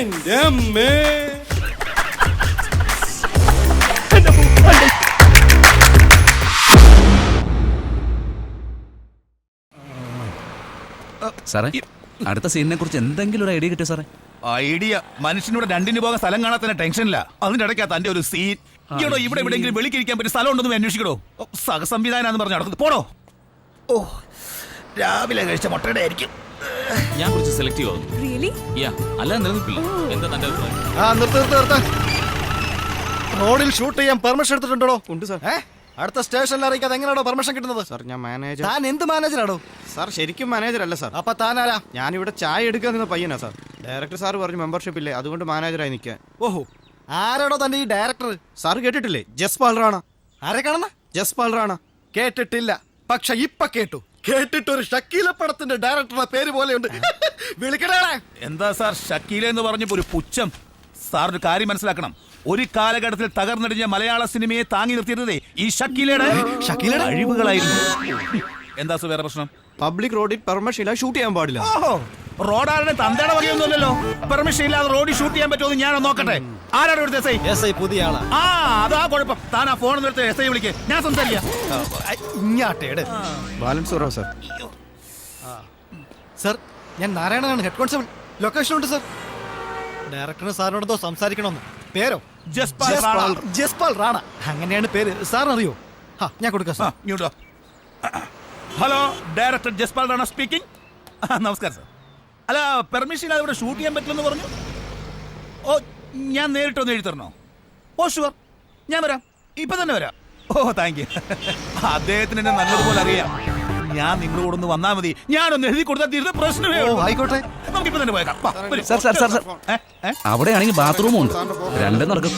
എന്റെ അമ്മേ. സാറേ, അടുത്ത സീനിനെ കുറിച്ച് എന്തെങ്കിലും ഒരു ഐഡിയ കിട്ടിയോ സാറേ? ഐഡിയ മനുഷ്യനോട് രണ്ടിന് പോകാൻ സ്ഥലം കാണാത്തന്നെ ടെൻഷനില്ല. അതിന്റെ ഇടയ്ക്കാ തന്റെ ഒരു സീൻ. ഇവിടെ എവിടെയെങ്കിലും വെളിക്കിരിക്കാൻ പറ്റിയ സ്ഥലം ഉണ്ടെന്ന് അന്വേഷിക്കണോ? സഹസംവിധാനം പറഞ്ഞ് നടക്കുന്നത് പോടോ. ഓ, രാവിലെ കഴിച്ച മുട്ടയുടെ ആയിരിക്കും. ഞാൻ കുറച്ച് സെലക്റ്റീവ് ആവും. അല്ല നിലനിൽപ്പില്ല. എന്താ തന്റെ അഭിപ്രായം? റോഡിൽ ഷൂട്ട് ചെയ്യാൻ പെർമിഷൻ എടുത്തിട്ടുണ്ടോ? ഉണ്ട് സാർ. അടുത്ത സ്റ്റേഷനിൽ അറിയിക്കാതെ എങ്ങനെയാണോ പെർമിഷൻ കിട്ടുന്നത്? സാർ ഞാൻ മാനേജർ. താൻ എന്ത് മാനേജറാണോ? സാർ ശരിക്കും മാനേജർ അല്ല സാർ. അപ്പൊ താനാരാ? ഞാനിവിടെ ചായ എടുക്കാൻ നിന്ന പയ്യനാ സാർ. ഡയറക്ടർ സാർ പറഞ്ഞു മെമ്പർഷിപ്പ് ഇല്ലേ, അതുകൊണ്ട് മാനേജറായി നിൽക്കാൻ. ഓഹോ, ആരാണോ തന്റെ ഈ ഡയറക്ടർ? സാർ കേട്ടിട്ടില്ലേ? ജസ്പാൽ റാണ. ആരെ കാണുന്ന? ജസ്പാൽ റാണ. കേട്ടിട്ടില്ല, പക്ഷെ ഇപ്പൊ കേട്ടു. കേട്ടിട്ടൊരു ഷക്കീല പടത്തിന്റെ ഡയറക്ടറുടെ പേര് പോലെയുണ്ട്. വിളിക്കണേ. എന്താ സാർ ഷക്കീല എന്ന് പറഞ്ഞപ്പോ ഒരു പുച്ഛം? സാറിന് കാര്യം മനസ്സിലാക്കണം. ഒരു കാലഘട്ടത്തിൽ തകർന്നടിഞ്ഞ മലയാള സിനിമയെ താങ്ങി നിർത്തിയിരുന്നതേ ഈ ഷക്കീലയുടെ അഴിവുകളായിരുന്നു. എന്താ സാർ വേറെ പ്രശ്നം? പബ്ലിക് റോഡിൽ പെർമിഷൻ ഇല്ലാതെ ഷൂട്ട് ചെയ്യാൻ പാടില്ല. ഓഹോ, റോഡാരുടെ തന്തയുടെ വകയൊന്നുമല്ലല്ലോ. പെർമിഷൻ ഇല്ലാതെ റോഡിൽ ഷൂട്ട് ചെയ്യാൻ പറ്റുമോ ഞാൻ നോക്കട്ടെ. ആരാണ് ഇവിടുത്തെ എസ് ഐ? പുതിയ ആളാ. അതാ കുഴപ്പം. താൻ ആ ഫോൺ നിർത്തി എസ് ഐ വിളിക്ക്, ഞാൻ സംസാരിക്കാം. സാർ, ഞാൻ നാരായണനാണ്, ഹെഡ് കോൺസ്റ്റബിൾ. ലൊക്കേഷൻ ഉണ്ട് സാർ. ഡയറക്ടറിന് സാറിനോടോ സംസാരിക്കണമെന്ന്. പേരോ? ജസ്പാൽ റാണ. അങ്ങനെയാണ് പേര്. സാറിനറിയോ? ഞാൻ കൊടുക്കാം sir. Hello, director Jaspal Rana speaking. നമസ്കാരം സാർ. അല്ല, പെർമിഷൻ ഇല്ലാതെ ഇവിടെ ഷൂട്ട് ചെയ്യാൻ പറ്റില്ലെന്ന് പറഞ്ഞു. ഓ, ഞാൻ നേരിട്ടൊന്ന് എഴുതി തരണോ? ഓ ഷുവർ, ഞാൻ വരാം, ഇപ്പൊ തന്നെ വരാം. ഓ താങ്ക് യു. അദ്ദേഹത്തിന് എന്നെ നല്ലതുപോലെ അറിയാം. ഞാൻ നിങ്ങളുടെ കൂടെ ഒന്ന് വന്നാ മതി. ഞാനൊന്ന് എഴുതി കൊടുത്താൽ തീരുന്ന പ്രശ്നമേ. ആയിക്കോട്ടെ, നമുക്കിപ്പോ തന്നെ പോയേക്കാം. അവിടെയാണെങ്കിൽ ബാത്റൂമും ഉണ്ട്. രണ്ടും നടക്കും.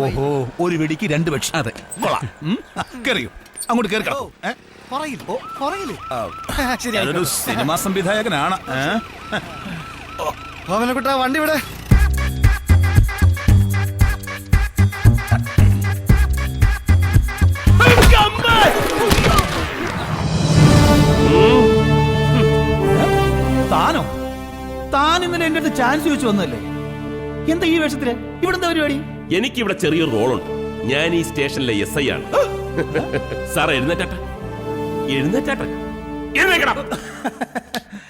ഓഹോ, ഒരു വെടിക്ക് രണ്ട് പക്ഷി. അതെ, കൊള്ളാം. കയറിയോ? അങ്ങോട്ട് കയറിക്കോ. ഞാനൊരു സിനിമാ സംവിധായകനാണ്. വണ്ടി വിടെ. താനോ? താൻ ഇന്നലെ എന്റെ അടുത്ത് ചാൻസ് ചോദിച്ചു വന്നല്ലേ? എന്താ ഈ വേഷത്തില്? ഇവിടെ എന്താ പരിപാടി? എനിക്കിവിടെ ചെറിയൊരു റോളുണ്ട്. ഞാൻ ഈ സ്റ്റേഷനിലെ എസ് ഐ ആണ്. സാർ എഴുന്നേറ്റാട്ടെ, എഴുന്നേറ്റാട്ടെ, എഴുന്നേക്കണം.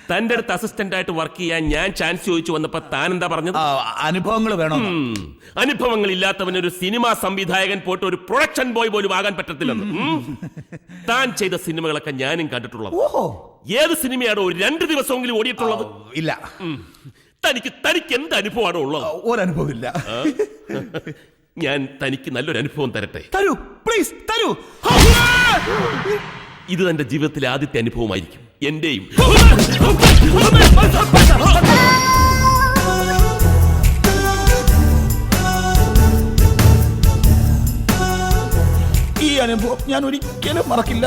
തന്റെ അടുത്ത് അസിസ്റ്റന്റ് ആയിട്ട് വർക്ക് ചെയ്യാൻ ഞാൻ ചാൻസ് ചോദിച്ചു വന്നപ്പോ താൻ എന്താ പറഞ്ഞത്? അനുഭവങ്ങൾ വേണം. അനുഭവങ്ങൾ ഇല്ലാത്തവൻ ഒരു സിനിമാ സംവിധായകൻ പോയിട്ട് ഒരു പ്രൊഡക്ഷൻ ബോയ് പോലും ആകാൻ പറ്റത്തില്ലെന്ന്. താൻ ചെയ്ത സിനിമകളൊക്കെ ഞാനും കണ്ടിട്ടുള്ളത്. ഏത് സിനിമയാണോ ഒരു 2 ദിവസമെങ്കിലും ഓടിയിട്ടുള്ളത്? ഇല്ല. തനിക്ക് എന്ത് അനുഭവമാണോ ഉള്ളത്? ഒരനുഭവം ഇല്ല. ഞാൻ തനിക്ക് നല്ലൊരു അനുഭവം തരട്ടെ. തരൂ, പ്ലീസ് തരൂ. ഇത് തന്റെ ജീവിതത്തിലെ ആദ്യത്തെ അനുഭവമായിരിക്കും, എന്റെയും. ഈ അനുഭവം ഞാൻ ഒരിക്കലും മറക്കില്ല.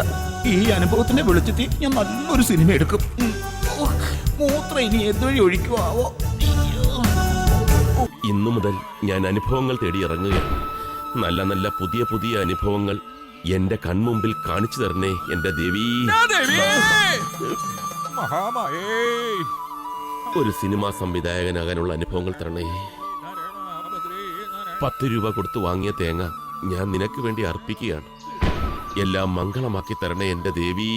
ഈ അനുഭവത്തിന്റെ വെളിച്ചത്തിൽ ഞാൻ നല്ലൊരു സിനിമ എടുക്കും. മൂത്രം ഇനി ഏതുവഴി ഒഴിക്കുവാവോ? ഇന്നു മുതൽ ഞാൻ അനുഭവങ്ങൾ തേടി ഇറങ്ങുകയാണ്. നല്ല നല്ല പുതിയ പുതിയ അനുഭവങ്ങൾ എന്റെ കൺമുമ്പിൽ കാണിച്ചു തരണേ എന്റെ ദേവി. ഒരു സിനിമാ സംവിധായകനാകാനുള്ള അനുഭവങ്ങൾ തരണേ. 10 രൂപ കൊടുത്ത് വാങ്ങിയ തേങ്ങ ഞാൻ നിനക്ക് വേണ്ടി അർപ്പിക്കുകയാണ്. എല്ലാം മംഗളമാക്കി തരണേ എന്റെ ദേവി.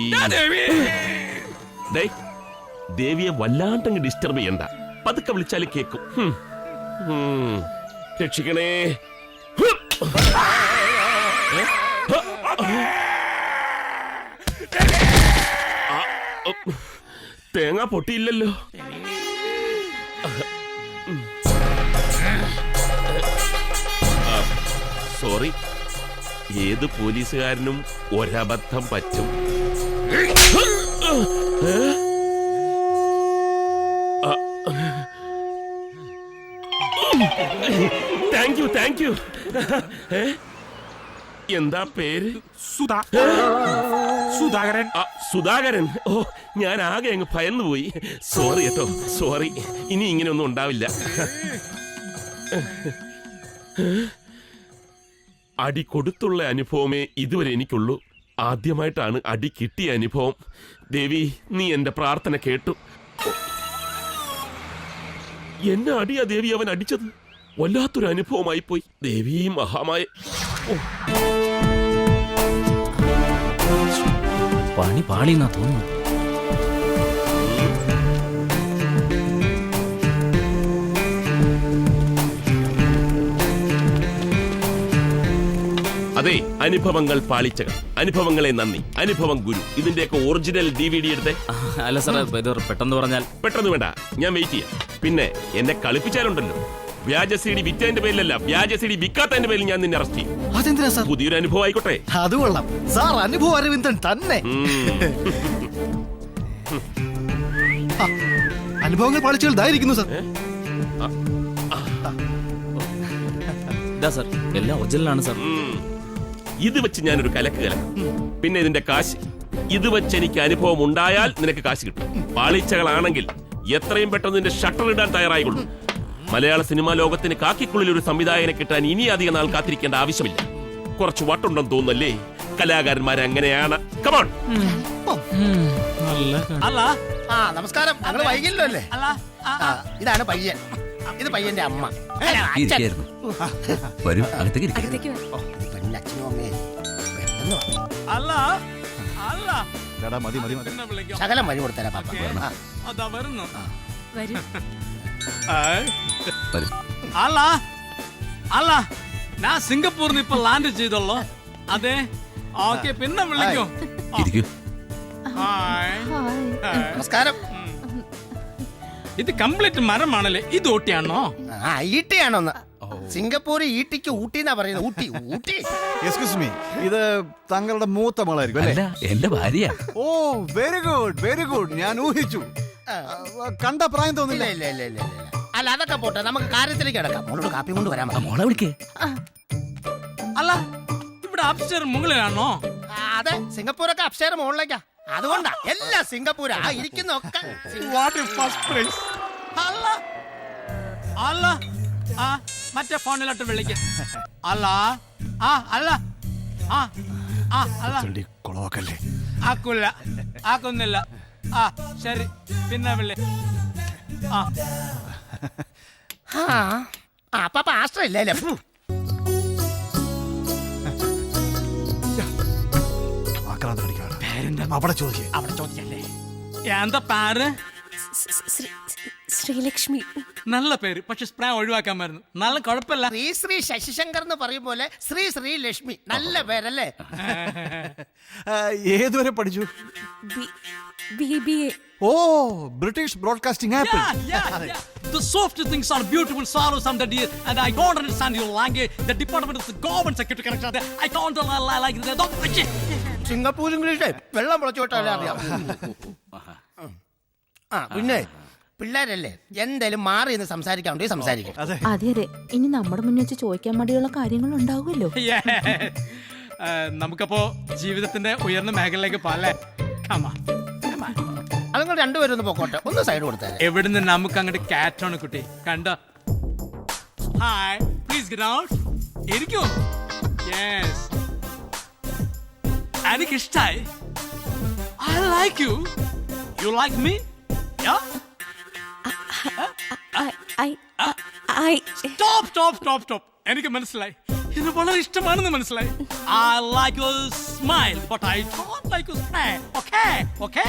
ദേവിയെ വല്ലാണ്ടങ്ങ് ഡിസ്റ്റർബ് ചെയ്യണ്ട. പതുക്കെ വിളിച്ചാൽ കേക്കും. രക്ഷിക്കണേ. തേങ്ങ പൊട്ടിയില്ലല്ലോ. സോറി. ഏത് പോലീസുകാരനും ഒരബദ്ധം പറ്റും. Thank you. എന്താ പേര്? സുധാകരൻ. സുധാകരൻ. ഓ, ഞാൻ ആകെ അങ്ങ് ഭയന്നു പോയി. സോറി കേട്ടോ, സോറി. ഇനി ഇങ്ങനെയൊന്നും ഉണ്ടാവില്ല. അടി കൊടുത്തുള്ള അനുഭവമേ ഇതുവരെ എനിക്കുള്ളൂ. ആദ്യമായിട്ടാണ് അടി കിട്ടിയ അനുഭവം. ദേവി, നീ എന്റെ പ്രാർത്ഥന കേട്ടു. എന്നെ അടിയാ ദേവി അവൻ അടിച്ചത്. വല്ലാത്തൊരു അനുഭവമായി പോയി. ദേവി മഹാമായ. പണി പാളിന്നാ തോന്നുന്നു. അതെ, അനുഭവങ്ങൾ പാളിച്ചകൾ, അനുഭവങ്ങളെ നന്ദി, അനുഭവം ഗുരു. ഇതിന്റെയൊക്കെ ഒറിജിനൽ DVD എടുത്തേ. അല്ല സാറേ, ഇത് പെട്ടെന്ന് പറഞ്ഞാൽ. പെട്ടെന്ന് വേണ്ട, ഞാൻ വെയിറ്റ് ചെയ്യാം. പിന്നെ എന്നെ കളിപ്പിച്ചാലുണ്ടല്ലോ, വ്യാജ CD വിറ്റതിന്റെ പേരിലല്ല, വ്യാജ CD വിൽക്കാത്തതിന്റെ പേരിൽ ഞാൻ നിന്നെ അറസ്റ്റ് ചെയ്യും. അതെന്തിനാ സാർ? പുതിയൊരു അനുഭവം ആയിക്കോട്ടെ. അത് കൊള്ളാം സാർ, അനുഭവ അരവിന്ദൻ തന്നെ. അനുഭവങ്ങൾ പാളിച്ചുകൾ ഇതായിരിക്കുന്നു സാർ. ഇതാ സാർ, എല്ലാം ഒറിജിനലാണ് സാർ. ഇത് വെച്ച് ഞാനൊരു കലക്ക് കലക്കും. പിന്നെ ഇതിന്റെ കാശ്, ഇത് വെച്ച് എനിക്ക് അനുഭവം ഉണ്ടായാൽ നിനക്ക് കാശ് കിട്ടും. പാളിച്ചകളാണെങ്കിൽ എത്രയും പെട്ടെന്ന് നിന്റെ ഷട്ടർ ഇടാൻ തയ്യാറായിക്കൊള്ളു. മലയാള സിനിമാ ലോകത്തിന് കാക്കിക്കുള്ളിൽ ഒരു സംവിധായകനെ കിട്ടാൻ ഇനി അധികം നാൾ കാത്തിരിക്കേണ്ട ആവശ്യമില്ല. കുറച്ച് വട്ടുണ്ടെന്ന് തോന്നുന്നല്ലേ? കലാകാരന്മാരെ അങ്ങനെയാണ്. കമോൺ. അല്ല നമസ്കാരം. ഞങ്ങൾ വൈകില്ലോ അല്ലേ? ഇതാണ് പയ്യൻ, ഇത് പയ്യന്റെ അമ്മ. വരൂ, അകത്തേക്ക് ഇരിക്ക്. പെണ്ണിന്റെ അച്ഛനും അമ്മയെ പെട്ടെന്ന് വാ. അല്ല അല്ല മതി മതി മതി. എന്നെ വിളിക്കാം. ശകലം വഴി കൊടുത്തരാ പാപ്പ. അതാ വരുന്നു. വരൂ. അല്ല അല്ല ഞാൻ സിംഗപ്പൂരിൽ ഇപ്പൊ ലാൻഡ് ചെയ്തല്ലോ. അതെ, ഓക്കെ, പിന്നെ വിളിക്കോ. നമസ്കാരം. ഇത് കംപ്ലീറ്റ് മരമാണല്ലേ? ഇത് ഊട്ടിയാണോ? ഈട്ടിയാണോന്ന്? സിംഗപ്പൂർ ഈട്ടിക്ക് ഊട്ടി എന്നാ പറയുന്നത്. ഊട്ടി ഊട്ടി. എക്സ്ക്യൂസ് മീ, ഇത് താങ്കളുടെ മൂത്ത മോളായിരിക്കും അല്ലേ? എന്റെ ഭാര്യ. ഓ, വെരി ഗുഡ് വെരി ഗുഡ്. ഞാൻ ഊഹിച്ചു. കണ്ട പ്രായം തോന്നില്ല. ഇല്ല ഇല്ല ഇല്ല ഇല്ല. അല്ല, അതൊക്കെ പോട്ടെ, നമുക്ക് കാര്യത്തിലേക്ക് കിടക്കാം. മോളോട് കാപ്പി കൊണ്ട് വരാൻ പറഞ്ഞു. മോളെ വിളിക്കേ. അല്ല, ഇവിടെ അപ്സ്റ്റർ മുകളിലാണോ? അതെ, സിംഗപ്പൂരൊക്കെ അപ്സ്റ്റേർ മുകളിലേക്കാ. അതുകൊണ്ടാ എല്ലാം സിംഗപ്പൂരാ ഇരിക്കുന്നൊക്കെ. അല്ല അല്ല ആ മറ്റേ ഫോണിലോട്ട് വിളിക്ക. അല്ല അല്ല അല്ല കൊളവാക്കല്ലേ? ആക്കൂല, ആക്കുന്നില്ല. ശരി, പിന്നെ വിളി. അപ്പൊ ആശ്രയം ഇല്ലേ? അവിടെ ചോദിക്കേ. അവിടെ ചോദിക്കല്ലേ? എന്താ പേര്? ശ്രീലക്ഷ്മി. നല്ല പേര്, പക്ഷെ സ്പ്രേ ഒഴിവാക്കാമായിരുന്നു. നല്ല കുഴപ്പമില്ല. ശ്രീ ശ്രീ ശശിശങ്കർ എന്ന് പറയും പോലെ ശ്രീ ശ്രീ ലക്ഷ്മി. നല്ല പേരല്ലേ? ഏതുവരെ പഠിച്ചു? BBA. ഓ, British broadcasting apple. Yeah. The soft things are beautiful, sorrows and the dear. And I don't understand your language. The department is the government security connection. I don't like that. Singapore English വെള്ളം മുളച്ചോട്ടല്ലേ അറിയാം. പിന്നെ പിള്ളേരല്ലേ, എന്തായാലും മാറി എന്ന് സംസാരിക്കാണ്ട് സംസാരിക്കും. അതെ അതെ, ഇനി നമ്മുടെ മുന്നിൽ വെച്ച് ചോദിക്കാൻ മടിയുള്ള കാര്യങ്ങൾ ഉണ്ടാവുമല്ലോ. നമുക്കപ്പോ ജീവിതത്തിന്റെ ഉയർന്ന മേഖലയിലേക്ക് പോലെ അതുങ്ങൾ രണ്ടുപേരും ഒന്ന് പൊക്കോട്ടെ, ഒന്ന് സൈഡ് കൊടുത്താൽ. എവിടുന്ന് നമുക്ക് അങ്ങോട്ട് കാറ്റാണ് കുട്ടി. കണ്ടോ? Hi, please get out. ഇരിക്കൂ. യെസ്, എനിക്ക് ഇഷ്ടായി. I like you. You like me? Yeah. Stop. എനിക്ക് മനസ്സിലായി, എന്നെ വളരെ ഇഷ്ടമാണെന്ന് മനസ്സിലായി. I like your smile, but I don't like your spray. Okay?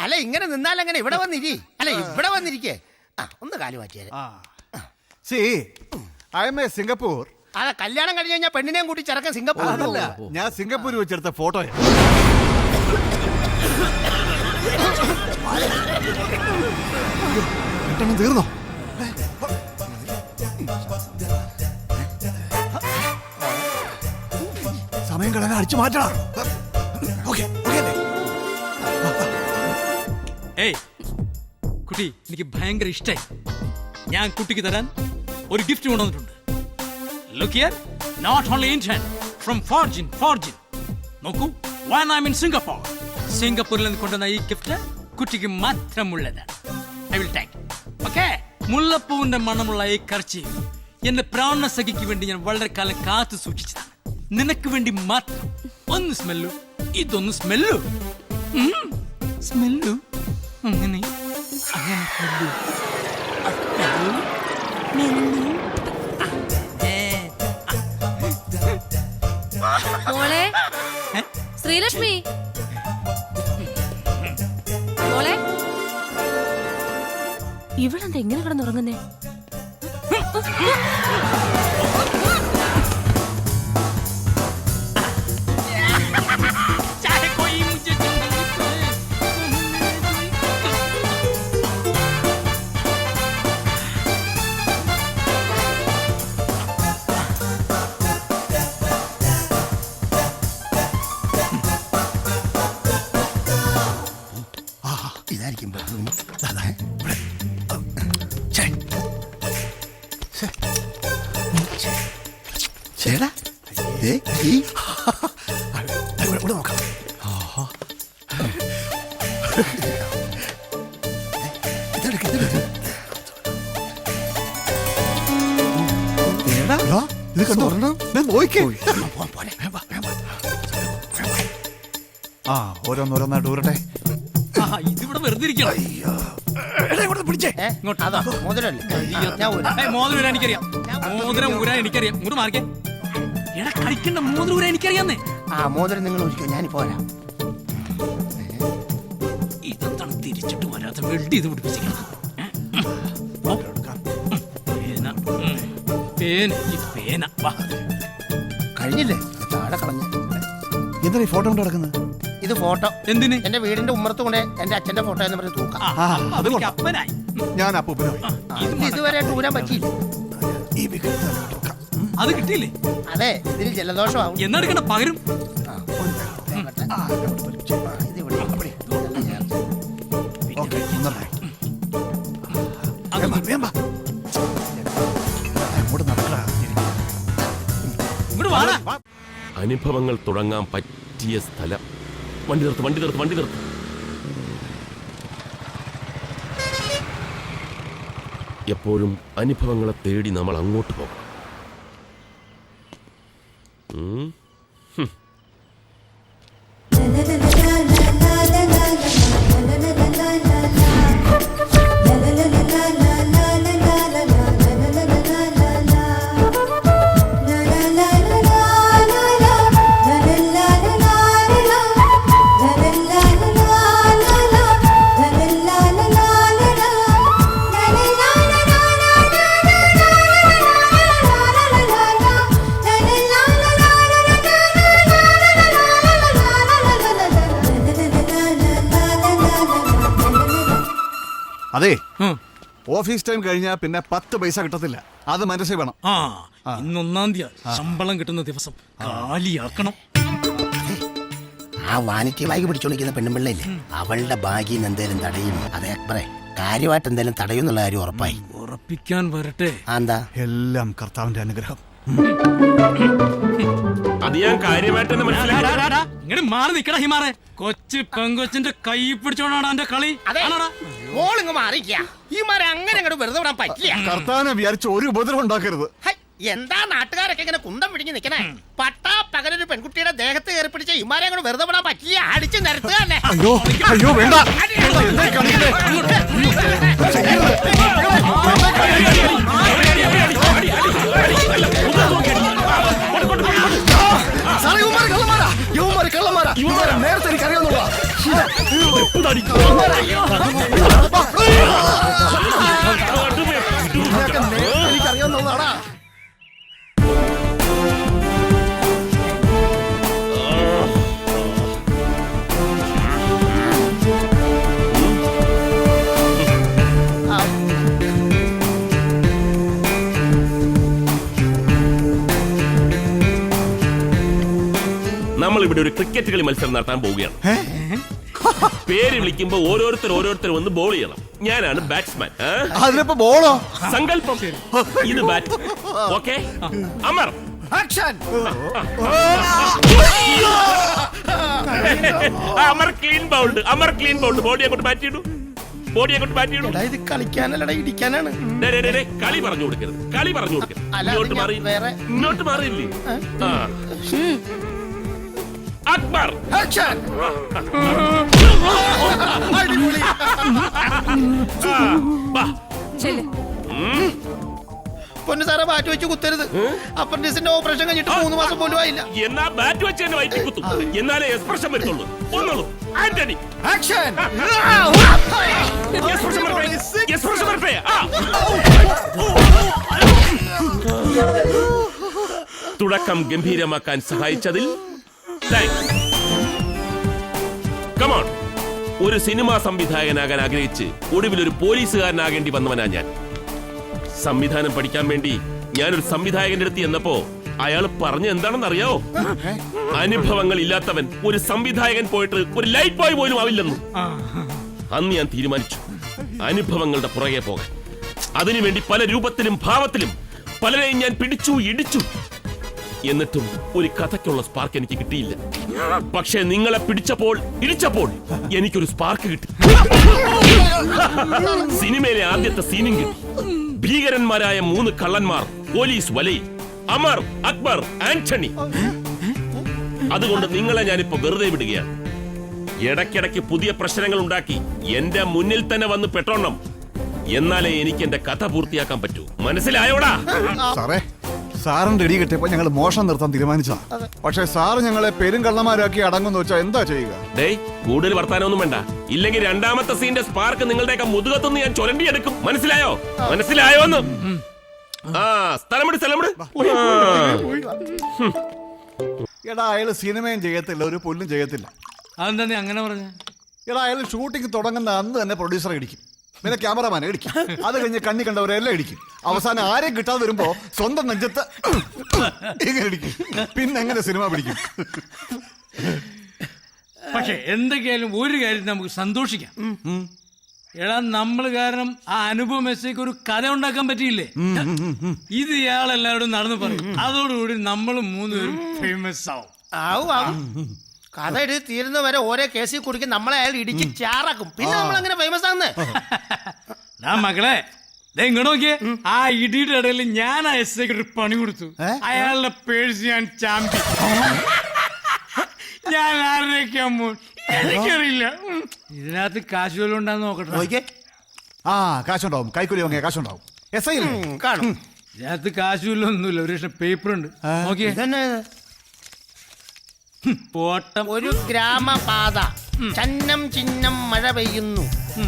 അല്ല, ഇങ്ങനെ നിന്നാലെങ്ങനെ? ഇവിടെ വന്നിരി. അല്ല, ഇവിടെ വന്നിരിക്കേ. ഒന്ന് കാലു മാറ്റിയാൽ. സിംഗപ്പൂർ. അതെ, കല്യാണം കഴിഞ്ഞ് കഴിഞ്ഞാൽ പെണ്ണിനെയും കൂട്ടി ചെറുക്കൻ സിംഗപ്പൂർ. ഞാൻ സിംഗപ്പൂർ വെച്ചെടുത്ത ഫോട്ടോ. തീർന്നോ? സമയം കളയാൻ അടിച്ചു മാറ്റണം. ഏയ് കുട്ടി, എനിക്ക് ഭയങ്കര ഇഷ്ടായി. ഞാൻ കുട്ടിക്ക് തരാൻ ഒരു ഗിഫ്റ്റ് കൊണ്ടുവന്നിട്ടുണ്ട്. Look here, not only Indian, from Forgin. നോക്കൂ, when I'm in Singapore. സിംഗപ്പൂരിൽ നിന്ന് കൊണ്ടുവന്ന ഈ ഗിഫ്റ്റ് കുട്ടിക്ക് മാത്രമുള്ളതാണ്. I will take. Okay? മുല്ലപ്പൂവിന്റെ മണമുള്ള ഈ കർച്ചീഫ് എന്റെ പ്രാണ സഖിക്ക് വേണ്ടി ഞാൻ വളരെ കാലം കാത്തു സൂക്ഷിച്ചതാണ്. നിനക്ക് വേണ്ടി മാത്രം. ഒന്ന് സ്മെല്ലു, ഇതൊന്ന് സ്മെല്ലു. അങ്ങനെ അങ്ങനെ കൊല്ലൂ. മോളെ ഏ? ശ്രീലക്ഷ്മി മോളെ ഇവളെന്താ എങ്ങനെ കിടന്നുറങ്ങുന്നേ? चाहे कोई मुझे जंगल में ഇതായിരിക്കും ബെഡ്റൂം. ചേടാ ഇവിടെ നോക്കാം. ഇതെടുക്ക്, ഇതെടുക്ക്. ഇത് കണ്ടോ നോക്കേ. പോരെ. ആ ഓരോന്നോരോന്നായിട്ട് ഊരട്ടെ. ഇതിവിടെ വെറുതെ ഇരിക്കണം. ഇങ്ങോട്ട്. അതാ മോതിരല്ലേ? ഞാൻ ഊരാം. മോതിരം ഊരാൻ എനിക്കറിയാം. മോതിരം ഊരാൻ എനിക്കറിയാം. ഇങ്ങോട്ട് മാറിക്കേ. എടാ കളിക്കണ്ട, മോതിരം ഊരാൻ എനിക്കറിയാന്നേ. ആ മോതിരം നിങ്ങൾ ഒഴിക്കോ, ഞാനിപ്പോ വരാം. ഇതെന്താണ് തിരിച്ചിട്ട് വരാത്ത വെൽഡ് ചെയ്ത് പിടിപ്പിച്ചിരിക്കുന്നത്? പേന, പേന, ഈ പേന. വാ. കഴിഞ്ഞില്ലേ? ഇത് താഴെ കളഞ്ഞു. എന്താ ഈ ഫോട്ടോ കൊണ്ട് കിടക്കുന്നത്? ഇത് ഫോട്ടോ. എന്തിന്? എന്റെ വീടിന്റെ ഉമ്മറത്ത് കൊണ്ട് എന്റെ അച്ഛന്റെ ഫോട്ടോ എന്ന് പറഞ്ഞ് തൂക്കാം. അതൊക്കെ അപ്പനായി. ഞാൻ അപ്പൂപ്പനായി. ഇതുവരെ ഊരാൻ പറ്റിയില്ല. ഈ വിഗ്രഹത്തിൽ വെക്കാം. അത് കിട്ടിയില്ലേ? അതെ, ഇതിന് ജലദോഷമാവും. എന്നെടുക്കണ്ട പകരം. ഇതിവിടെ ഓക്കേ, ഒന്നല്ലേ. അത് അങ്ങോട്ട് നടക്കടാ. ഇങ്ങോട്ട് വാടാ. അനുഭവങ്ങൾ തുടങ്ങാൻ പറ്റിയ സ്ഥലം. വണ്ടി നിർത്ത്, വണ്ടി നിർത്ത്, വണ്ടി നിർത്ത്. എപ്പോഴും അനുഭവങ്ങളെ തേടി നമ്മൾ അങ്ങോട്ട് പോകണം. അതെ, ഓഫീസ് ടൈം കഴിഞ്ഞാൽ പിന്നെ 10 പൈസ കിട്ടത്തില്ല. അത് മനസ്സിൽ വേണം. ഇന്ന് 1-ാം തീയതി ശമ്പളം കിട്ടുന്ന ദിവസം കാലിയാക്കണം. ആ വാനിറ്റി ബാഗ് പിടിച്ചോണ്ടിരിക്കുന്ന പെണ്ണുമ്പിള്ളയില്ലേ, അവളുടെ ബാഗിൽ നിന്ന് എന്തേലും തടയും. അതെ അക്ബറെ, കാര്യമായിട്ട് എന്തേലും തടയുന്നുള്ള കാര്യം ഉറപ്പായി. ഉറപ്പിക്കാൻ വരട്ടെ. എന്താ? എല്ലാം കർത്താവിന്റെ അനുഗ്രഹം. അത് ഞാൻ കാര്യമായിട്ട് തന്നെ മനസ്സിലാക്കി. ഇങ്ങനെ മാറി നിക്കട ഹിമാറെ. കൊച്ചു പെങ്കൊച്ചിന്റെ കൈ പിടിച്ചോണ്ടാണ് എന്റെ കളി. മോളിങ് മാറിക്കാ. ഈ മരം അങ്ങനെ അങ്ങോട്ട് വെറുതെ വിടാൻ പറ്റില്ല. കർത്താവിനെ വിചാരിച്ച് ഒരു ഉപദ്രവം ഉണ്ടാക്കരുത്. എന്താ നാട്ടുകാരൊക്കെ ഇങ്ങനെ കുന്തം പിടിഞ്ഞ് നിക്കണേ? പട്ടാ പകലൊരു പെൺകുട്ടിയുടെ ദേഹത്ത് കയറി പിടിച്ച ഇമാരെ അങ്ങോട്ട് വെറുതെ വിടാൻ പറ്റില്ല. അടിച്ച് നിരത്തുക തന്നെ. അയ്യോ അയ്യോ വേണ്ട. നേരത്തെ എനിക്കറിയാവുന്നതാ. എനിക്കറിയാവുന്നതാടാ. നമ്മൾ ഇവിടെ ഒരു ക്രിക്കറ്റ് കളി മത്സരം നടത്താൻ പോവുകയാണ്. പേര് വിളിക്കുമ്പോ ഓരോരുത്തർ വന്ന് ബോൾ ചെയ്യണം. ഞാനാണ് ബാറ്റ്സ്മാൻ. അതിനിപ്പോ ബോളോ? സങ്കല്പം. ഇത് bat. Okay, Amar action. Amar clean bowled. Amar clean bowled. Body അങ്ങോട്ട് ബാറ്റ് ചെയ്തു. ബോഡി അങ്ങോട്ട് ബാറ്റ് ചെയ്തു. ഇത് കളിക്കാനല്ലടാ, ഇടിക്കാനാണ്. കളി പറഞ്ഞു കൊടുക്കരുത്. കളി പറഞ്ഞു കൊടുക്കരുത്. അല്ല, ഇങ്ങോട്ട് അത് മാറി. വേറെ. ഇങ്ങോട്ട് മാറിയില്ലേ? അക്ബർ ആക്ഷൻ. ചെല്ല്. പൊന്നു സാറെ മാറ്റി വെച്ച് കുത്തരുത്. അപ്പൻഡിക്സിന്റെ ഓപ്പറേഷൻ കഴിഞ്ഞിട്ട് 3 മാസം പോലും ആയില്ല. എന്നാ ബാറ്റ് വെച്ച് എന്നെ വയറ്റി കുത്തും. എന്നാലേ എക്സ്പ്രഷൻ വരുത്തുള്ളൂ. ഒന്നുള്ളൂ. ആന്റണി ആക്ഷൻ. എക്സ്പ്രഷൻ വരട്ടെ. എക്സ്പ്രഷൻ വരട്ടെ. തുടക്കം ഗംഭീരമാക്കാൻ സഹായിച്ചതിൽ താങ്ക്സ്. കമോൺ. ഒരു സിനിമാ സംവിധായകനാകാൻ ആഗ്രഹിച്ച് ഒടുവിൽ ഒരു പോലീസുകാരനാകേണ്ടി വന്നവനാ ഞാൻ. സംവിധാനം പഠിക്കാൻ വേണ്ടി ഞാനൊരു സംവിധായകന്റെ അടുത്ത് ചെന്നപ്പോ അയാൾ പറഞ്ഞ എന്താണെന്ന് അറിയാവോ? അനുഭവങ്ങൾ ഇല്ലാത്തവൻ ഒരു സംവിധായകൻ പോയിട്ട് ഒരു ലൈറ്റ് ബോയ് പോലും ആവില്ലെന്ന്. അന്ന് ഞാൻ തീരുമാനിച്ചു അനുഭവങ്ങളുടെ പുറകെ പോകാൻ. അതിനുവേണ്ടി പല രൂപത്തിലും ഭാവത്തിലും പലരെയും ഞാൻ പിടിച്ചു ഇടിച്ചു. എന്നിട്ടും ഒരു കഥയ്ക്കുള്ള സ്പാർക്ക് എനിക്ക് കിട്ടിയില്ല. പക്ഷേ നിങ്ങളെ പിടിച്ചപ്പോൾ ഇടിച്ചപ്പോൾ എനിക്കൊരു സ്പാർക്ക് കിട്ടി. സിനിമയിലെ ആദ്യത്തെ സീനും കിട്ടി. ഭീകരന്മാരായ 3 കള്ളന്മാർ പോലീസ് വലയിൽ. അമർ, അക്ബർ, ആന്റണി. അതുകൊണ്ട് നിങ്ങളെ ഞാനിപ്പോ വെറുതെ വിടുകയാണ്. ഇടയ്ക്കിടയ്ക്ക് പുതിയ പ്രശ്നങ്ങൾ ഉണ്ടാക്കി എന്റെ മുന്നിൽ തന്നെ വന്ന് പെട്ടോണം. എന്നാലേ എനിക്ക് എന്റെ കഥ പൂർത്തിയാക്കാൻ പറ്റൂ. മനസ്സിലായോടാ? സാറേ, സാറിന്റെ ഇടി കിട്ടിയപ്പോ ഞങ്ങൾ മോഷണം നിർത്താൻ തീരുമാനിച്ചാ. പക്ഷെ സാറ് ഞങ്ങളെ പെരുങ്കള്ളന്മാരാക്കി അടങ്ങുന്ന വെച്ചാൽ എന്താ ചെയ്യുക? ഡേയ്, കൂടുതൽ വർത്താനൊന്നും വേണ്ട. ഇല്ലെങ്കിൽ രണ്ടാമത്തെ സീന്റെ സ്പാർക്ക് നിങ്ങളുടെയൊക്കെ മുതുകത്തുനിന്ന് ഞാൻ ചൊരണ്ടി എടുക്കും. മനസ്സിലായോ? മനസ്സിലായോന്ന്? ആ, സ്ഥലമിട്. എടാ, അയാൾ സിനിമയും ചെയ്യത്തില്ല, ഒരു പുല്ലും ചെയ്യത്തില്ല. അതെന്താ നീ അങ്ങനെ പറഞ്ഞ? എടാ, അയാൾ ഷൂട്ടിംഗ് തുടങ്ങുന്ന അന്ന് തന്നെ പ്രൊഡ്യൂസറെ ഇടിക്കും, പിന്നെ ക്യാമറമാനെ ഇടിക്കും, അത് കഴിഞ്ഞ് കണ്ണി കണ്ടവരെല്ലാം ഇടിക്കും. അവസാനം ആരെയും കിട്ടാതെ വരുമ്പോ സ്വന്തം നെഞ്ചത്ത് ഇങ്ങനെ ഇടിക്കും. പിന്നെ എങ്ങനെ സിനിമ പിടിക്കും? പക്ഷെ എന്തൊക്കെയായാലും ഒരു കാര്യം നമുക്ക് സന്തോഷിക്കാം. എടാ, നമ്മൾ കാരണം ആ അനുഭവം മെസ്സേക്ക് ഒരു കഥ ഉണ്ടാക്കാൻ പറ്റിയില്ലേ? ഇത് ഇയാളെല്ലാവരും നടന്നു പറയും. അതോടുകൂടി നമ്മൾ 3 പേരും ഫേമസ് ആവും. കഥ എഴുതി തീരുന്ന വരെ ഓരോ കേസിൽ കുടിക്കും നമ്മളെ അയാൾ ഇടിച്ച് ചാറാക്കും. പിന്നെ നമ്മൾ അങ്ങനെ ഫേമസ് ആകുന്നേ. മക്കളെ, ഇങ്ങോട്ട് നോക്കിയേ. ആ ഇടിയുടെ ഇടയിൽ ഞാൻ ആ എസ് ഐക്ക് ഒരു പണി കൊടുത്തു. അയാളുടെ പേഴ്സ് ഞാൻ ചാമ്പി. ഞാൻ ആരുടെയൊക്കെയാ എനിക്കറിയില്ല. ഇതിനകത്ത് കാശ് വല്ലതും ഉണ്ടാന്ന് നോക്കട്ടെ. ആ, കാശുണ്ടാവും. കൈക്കൂലി വാങ്ങിയ കാശുണ്ടാവും. എസ് ഐ കാണും. ഇതിനകത്ത് കാശ് വല്ലതും ഒന്നുമില്ല. ഒരു ലക്ഷം പേപ്പർ ഉണ്ട്. നോക്കിയേ. പോട്ടം. ഒരു ഗ്രാമപാത. ചന്നം ചിഹ്നം മഴ പെയ്യുന്നു.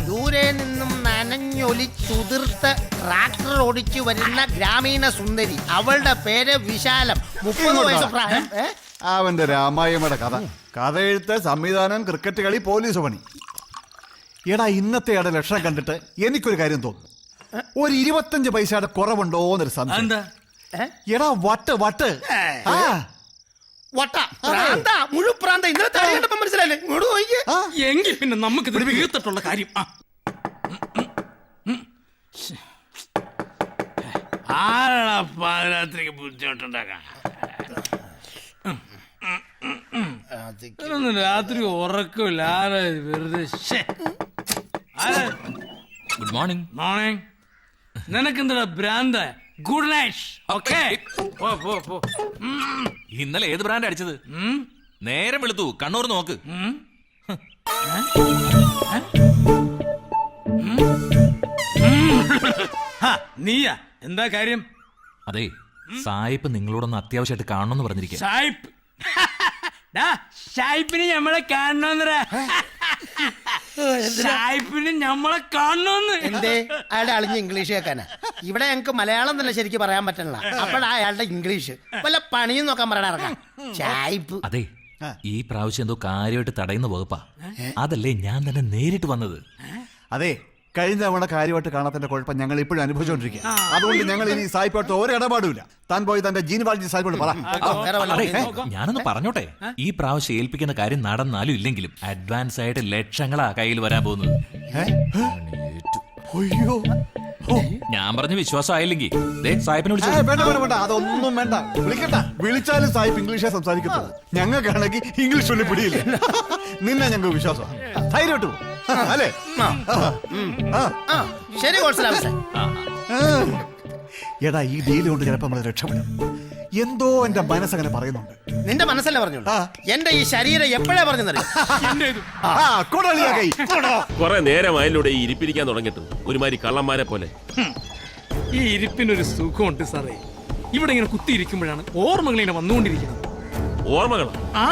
ദൂരെ നിന്നും നനഞ്ഞൊലിച്ചുതിർത്ത് ട്രാക്ടർ ഓടിച്ചു വരുന്ന ഗ്രാമീണ സുന്ദരി. അവളുടെ പേര് വിശാലം. 30 വയസ്സ് പ്രായം. അവന്റെ രാമായണയുടെ കഥ എഴുത്ത്, സംവിധാനം, ക്രിക്കറ്റ് കളി, പോലീസ് പണി. എടാ, ഇന്നത്തെ ലക്ഷണം കണ്ടിട്ട് എനിക്കൊരു കാര്യം തോന്നുന്നു. ഒരു 25 പൈസയുടെ കുറവുണ്ടോ എന്നൊരു സംശയം. എടാ, വട്ട് മുഴുപ്രാന്ത. ഇന്നലെ തടി കണ്ടപ്പോ മനസ്സിലായില്ലേ? ഇങ്ങോട്ട് നോക്കിയേ. എങ്കിൽ പിന്നെ നമുക്ക് തീർത്തിട്ടുള്ള കാര്യം. ആരാ പാതിരാത്രിക്ക് ബുദ്ധിമുട്ടുണ്ടാക്കാം? രാത്രി ഉറക്കമില്ല. ആരാ വെറുതെ? Good morning. മോർണിംഗ്. നിനക്കെന്താ ഭ്രാന്ത? Good night. ഓക്കെ, ഇന്നലെ ഏത് ബ്രാൻഡ് അടിച്ചത്? നേരെ വെളുത്തു, കണ്ണൂർ നോക്ക്. നീയാ? എന്താ കാര്യം? അതെ, സായിപ്പ് നിങ്ങളോടൊന്ന് അത്യാവശ്യമായിട്ട് കാണണമെന്ന് പറഞ്ഞിരിക്കുക. സായിപ്പ്? സായിപ്പിന് നമ്മളെ കാണണമെന്ന്. സായിപ്പിന് നമ്മളെ കാണണമെന്ന്. എന്തേ? അയാളുടെ അളിഞ്ഞ ഇംഗ്ലീഷ് കേൾക്കാനാ? ഇവിടെ ഞങ്ങക്ക് മലയാളം തന്നെ ശരിക്കും പറയാൻ പറ്റണില്ല. അപ്പോഴാ അയാളുടെ ഇംഗ്ലീഷ്. വല്ല പണിയും നോക്കാൻ പറയാൻ. സായിപ്പ്. അതെ, ഈ പ്രാവശ്യം എന്തോ കാര്യമായിട്ട് തടയുന്ന വകുപ്പാ. അതല്ലേ ഞാൻ തന്നെ നേരിട്ട് വന്നത്. അതെ, കഴിഞ്ഞ തവണ കാര്യമായിട്ട് കാണാത്തതിന്റെ കുഴപ്പം ഞങ്ങൾ ഇപ്പോഴും അനുഭവിച്ചുകൊണ്ടിരിക്കുക. അതുകൊണ്ട് ഞങ്ങൾ ഇനി സായിപ്പായിട്ട് ഒരു ഇടപാടുമില്ല. താൻ പോയി തന്റെ ജീൻവാൾജി സായിപ്പോട് പറ. ഞാനൊന്ന് പറഞ്ഞോട്ടെ, ഈ പ്രാവശ്യം ഏൽപ്പിക്കുന്ന കാര്യം നടന്നാലും ഇല്ലെങ്കിലും അഡ്വാൻസ് ആയിട്ട് ലക്ഷങ്ങളാ കയ്യിൽ വരാൻ പോകുന്നത്. അയ്യോ, ഞാൻ പറഞ്ഞ വിശ്വാസമായില്ലെങ്കിൽ സായിപ്പിനെ വിളിച്ചു. വേണ്ട, അതൊന്നും വേണ്ട. വിളിക്കണ്ട. വിളിച്ചാലും സായിപ്പ് ഇംഗ്ലീഷേ സംസാരിക്കത്തുള്ളൂ. ഞങ്ങൾക്കാണെങ്കിൽ ഇംഗ്ലീഷ് ഒന്നും പിടിയില്ല. നിന്നെ ഞങ്ങൾക്ക് വിശ്വാസം. ധൈര്യമായിട്ട് പോകും അല്ലേ? ശരി. എടാ, ഈ ഡീൽ കൊണ്ട് ചിലപ്പോൾ നമ്മൾ രക്ഷപ്പെടും. എന്തോ എന്റെ മനസ്സങ്ങനെ പറയുന്നുണ്ട്. നിന്റെ മനസ്സല്ല പറഞ്ഞു, എന്റെ ഈ ശരീരം എപ്പോഴാ പറഞ്ഞറിയാം. കുറെ നേരമായാലൂടെ ഈ ഇരിപ്പിരിക്കാൻ തുടങ്ങിയിട്ട് ഒരുമാതിരി കള്ളന്മാരെ പോലെ. ഈ ഇരിപ്പിനൊരു സുഖമുണ്ട് സാറേ. ഇവിടെ ഇങ്ങനെ കുത്തിയിരിക്കുമ്പോഴാണ് ഓർമ്മകൾ ഇങ്ങനെ വന്നുകൊണ്ടിരിക്കുന്നത്. ഓർമ്മകളോ? ആ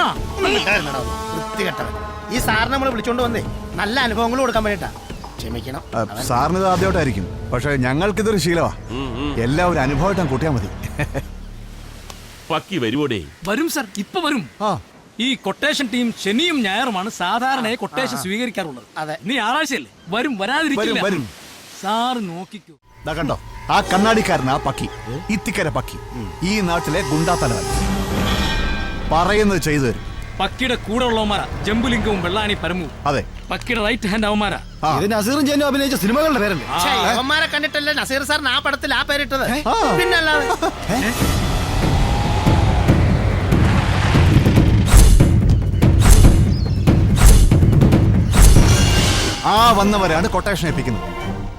വൃത്തികെട്ടവൻ. ഈ സാറിനെ നമ്മൾ വിളിച്ചോണ്ട് വന്നേ നല്ല അനുഭവങ്ങൾ കൊടുക്കാൻ വേണ്ടിട്ടാ. ക്ഷമിക്കണം. സാറിന് ഇത് ആദ്യമായിട്ടായിരിക്കും, പക്ഷെ ഞങ്ങൾക്കിതൊരു ശീലമാ. എല്ലാവരും അനുഭവമായിട്ട് കൂട്ടിയാൽ മതി. പക്കി വരുവോടേ? വരും സാർ, ഇപ്പൊ വരും. ഈ കൊട്ടേഷൻ ടീം ശനിയും ഞായറുമാണ് സാധാരണ കൊട്ടേഷൻ സ്വീകരിക്കാറുള്ളത്. അതെ. നീ ഞായറാഴ്ചയല്ലേ? വരും, വരാതിരിക്കില്ല. വരും. സാറ് നോക്കിക്കോ. കണ്ടോ ആ കണ്ണാടിക്കാരനാ പക്കി, ഇത്തിക്കര പക്കി, ഈ നാട്ടിലെ ഗുണ്ടാത്തലവൻ. പറയുന്നത് ചെയ്തു തരും. പക്കിയുടെ കൂടെ ഉള്ളവന്മാരാ ജംബുലിംഗവും വെള്ളാണി പരമും. അതെ, പക്കിയുടെ റൈറ്റ് ഹാൻഡ് അവന്മാരാ. നസീറും ജെന്നും അഭിനയിച്ച സിനിമകളുടെ പേരല്ലേ? അവന്മാരെ കണ്ടിട്ടല്ലേ നസീർ സാറിന് ആ പടത്തിൽ ആ പേരിട്ടത്? പിന്നല്ലാതെ. ആ വന്നവരാണ് കൊട്ടേഷൻ ഏൽപ്പിക്കുന്നത്.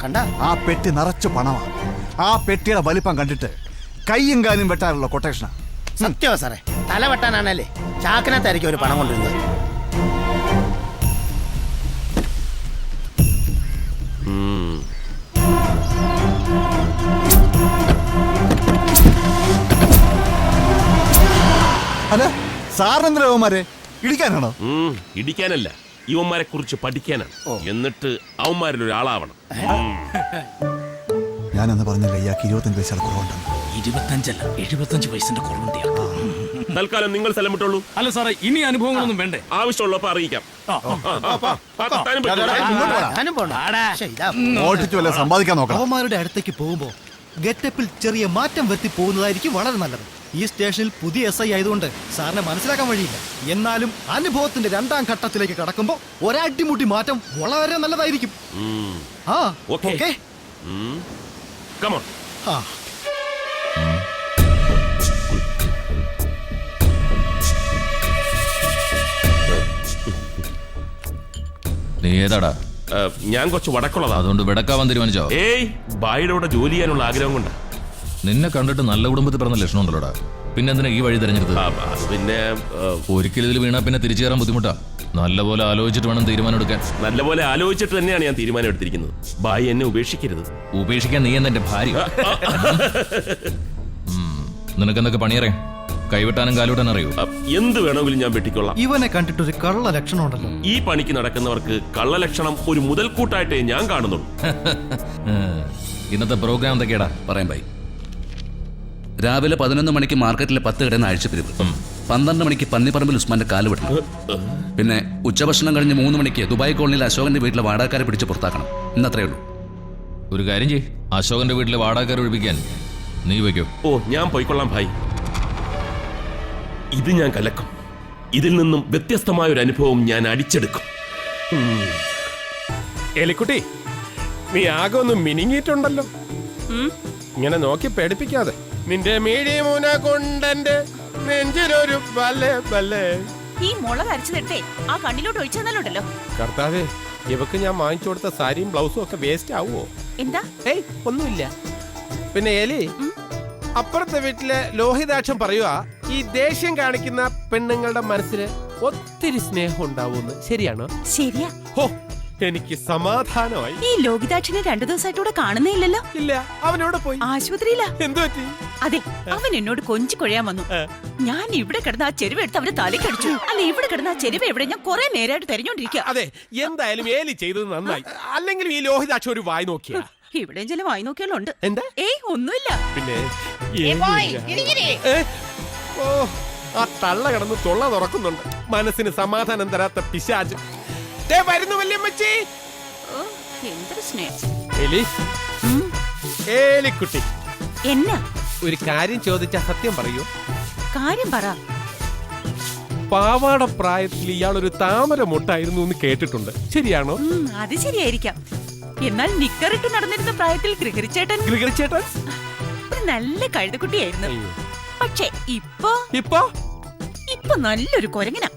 കണ്ട ആ പെട്ടി നിറച്ചു പണമാണ്. ആ പെട്ടിയുടെ വലിപ്പം കണ്ടിട്ട് കയ്യും കാലും വെട്ടാനുള്ള കൊട്ടേഷനാ. സത്യമാ സാറേ, തല വെട്ടാനാണല്ലേ ചാക്കിനകത്തായിരിക്കും ഒരു പണം കൊണ്ടിരുന്നത്. അല്ല സാറിനെന്തരവന്മാരെ ഇടിക്കാനാണോ? ഇടിക്കാനല്ല, ഇവന്മാരെ കുറിച്ച് പഠിക്കാനാണ്. എന്നിട്ട് അവന്മാരിൽ ഒരാളാവണം. ഞാനെന്ന് പറഞ്ഞില്ല ഇയാൾക്ക് 25 പൈസയുടെ കുറവുണ്ടെന്ന്. 25 അല്ല 75 പൈസന്റെ കുറവുണ്ട്. തൽക്കാലം നിങ്ങൾ സ്ഥലം വിട്ടോളൂ. അല്ല സാറേ, ഇനി അനുഭവങ്ങളൊന്നും വേണ്ടേ? ആവശ്യമുള്ളപ്പോ അറിയിക്കാം. ഞാനും പോണ്ട. ശ്ശെ, ഇതാ. ഓട്ടിച്ചു വല്ല സമ്പാദിക്കാൻ നോക്കണം. അവന്മാരുടെ അടുത്തേക്ക് പോകുമ്പോ ഗെറ്റപ്പിൽ ചെറിയ മാറ്റം വരുത്തി പോകുന്നതായിരിക്കും വളരെ നല്ലത്. ഈ സ്റ്റേഷനിൽ പുതിയ SI ആയതുകൊണ്ട് സാറിനെ മനസ്സിലാക്കാൻ വഴിയില്ല. എന്നാലും അനുഭവത്തിന്റെ 2ാം ഘട്ടത്തിലേക്ക് കടക്കുമ്പോ ഒരടിമുട്ടി മാറ്റം വളരെ നല്ലതായിരിക്കും. ഓക്കേ. Come on. നീ ഏതാടാ? ഞാൻ കുറച്ച് വടക്കുള്ളതാ. അതുകൊണ്ട് വിടക്കാവാൻ തീരുമാനിച്ചോ? ഏയ്, ബായുടെ കൂടെ ജോലി ചെയ്യാനുള്ള ആഗ്രഹം കൊണ്ടാ. നിന്നെ കണ്ടിട്ട് നല്ല കുടുംബത്തിൽ പറഞ്ഞ ലക്ഷണം ഉണ്ടല്ലോടാ. പിന്നെ എന്തിനാ ഈ വഴി തിരഞ്ഞെടുത്തത്? പിന്നെ ഒരിക്കലും ഇതിൽ വീണാ പിന്നെ തിരിച്ചു കയറാൻ ബുദ്ധിമുട്ടാ. നല്ലപോലെ ആലോചിച്ചിട്ട് വേണം തീരുമാനം എടുക്കാൻ. നല്ലപോലെ ആലോചിച്ചിട്ട് തന്നെയാണ് ഞാൻ തീരുമാനം എടുത്തിരിക്കുന്നത്. ബായി എന്നെ ഉപേക്ഷിക്കരുത്. ഉപേക്ഷിക്കാൻ നീ എന്നെ ഭാര്യ. നിനക്കെന്തൊക്കെ പണിയറിയാം? കൈവിട്ടാനും കാലുവിട്ടാനും അറിയൂ? എന്ത് വേണമെങ്കിലും ഞാൻ വെട്ടിക്കൊള്ളാം. ഇവനെ കണ്ടിട്ടൊരു കള്ള ലക്ഷണം ഉണ്ടല്ലോ. ഈ പണിക്ക് നടക്കുന്നവർക്ക് കള്ളലക്ഷണം ഒരു മുതൽക്കൂട്ടായിട്ടേ ഞാൻ കാണുന്നുള്ളൂ. ഇന്നത്തെ പ്രോഗ്രാം എന്തൊക്കെയാടാ? പറയാം ബൈ. രാവിലെ 11 മണിക്ക് മാർക്കറ്റിലെ 10 കടന്ന് അഴിച്ചുപിരിവ്. 12 മണിക്ക് പന്നിപ്പറമ്പിൽ ഉസ്മാന്റെ കാല് വിടണം. പിന്നെ ഉച്ചഭക്ഷണം കഴിഞ്ഞ് 3 മണിക്ക് ദുബായ് കോളനിയിൽ അശോകന്റെ വീട്ടിലെ വാടകക്കാരെ പിടിച്ച് പുറത്താക്കണം. ഇന്നത്രേ ഉള്ളൂ. ഒരു കാര്യം ചെയ്യ്, അശോകന്റെ വീട്ടിലെ വാടകക്കാരെ ഒഴിപ്പിക്കാൻ നീ വയ്ക്കോ? ഞാൻ പോയിക്കൊള്ളാം ഭായ്. ഇത് ഞാൻ കലക്കും. ഇതിൽ നിന്നും വ്യത്യസ്തമായ ഒരു അനുഭവം ഞാൻ അടിച്ചെടുക്കും. എലിക്കുട്ടി, നീ ആകെ ഒന്ന് മിനിങ്ങിയിട്ടുണ്ടല്ലോ. ഇങ്ങനെ നോക്കി പേടിപ്പിക്കാതെ. നിന്റെ മീഡിയമൂന കൊണ്ടെന്റെ നെഞ്ചിലൊരു ബല്ലേ ബല്ലേ. ഈ മുളക് അരച്ചതെടുത്തേ ആ കണ്ണിലോട്ട് ഒഴിച്ചെന്നാലുണ്ടല്ലോ. കർത്താവേ, ഇവക്ക് ഞാൻ വാങ്ങിച്ചു കൊടുത്ത സാരിയും ബ്ലൗസും ഒക്കെ വേസ്റ്റ് ആവുമോ? എന്താ? ഏയ്, ഒന്നുമില്ല. പിന്നെ എലി, അപ്പുറത്തെ വീട്ടിലെ ലോഹിതാക്ഷം പറയുക, ഈ ദേഷ്യം കാണിക്കുന്ന പെണ്ണുങ്ങളുടെ മനസ്സിൽ ഒത്തിരി സ്നേഹം ഉണ്ടാവുമെന്ന്. ശരിയാണോ? ശരിയാ. ഹോ, എനിക്ക് സമാധാനമായി. ഈ ലോകിതാക്ഷനെ 2 ദിവസമായിട്ടൂടെ കാണുന്നേ ഇല്ലല്ലോ. ഇല്ല, അവനോട് പോയി. ആശുപത്രിയിലാ. എന്തു പറ്റി? അതെ, അവൻ എന്നോട് കൊഞ്ചി കൊഴയാൻ വന്നു. ഞാൻ ഇവിടെ കിടന്ന ആ ചെരുവ് എടുത്ത് അവന് തലക്കടിച്ചു. അല്ല, ഇവിടെ കിടന്ന ആ ചെരുവ് എവിടെ? ഞാൻ കുറെ നേരമായിട്ട് തെരഞ്ഞോണ്ടിരിക്കുക. അതെ, എന്തായാലും ഏലി ചെയ്തത് നന്നായി. അല്ലെങ്കിലും ഈ ലോഹിതാക്ഷം ഒരു വായി നോക്കിയാ. ഇവിടെയും ചില വായി നോക്കിയാലുണ്ട്. എന്താ? ഏയ്, ഒന്നുമില്ല. പിന്നെ ഓ, ആ തള്ള കിടന്ന് തൊള്ള തുറക്കുന്നുണ്ട്. മനസ്സിന് സമാധാനം തരാത്ത പിശാച് വരുന്നു. വല്യമ്മച്ചി, എന്തൊരു സ്നേഹം. എലി, ഏലിക്കുട്ടി, എന്നാ ഒരു കാര്യം ചോദിച്ചാ സത്യം പറയൂ? കാര്യം പറ. പാവാട പ്രായത്തിൽ ഇയാളൊരു താമര മുട്ടായിരുന്നു എന്ന് കേട്ടിട്ടുണ്ട്. ശരിയാണോ? അത് ശരിയായിരിക്കാം. എന്നാൽ നിക്കറിട്ട് നടന്നിരുന്ന പ്രായത്തിൽ ഗ്രിഗറിച്ചേട്ടൻ ഒരു നല്ല കഴുതക്കുട്ടിയായിരുന്നു. പക്ഷെ ഇപ്പൊ നല്ലൊരു കൊരങ്ങനാ.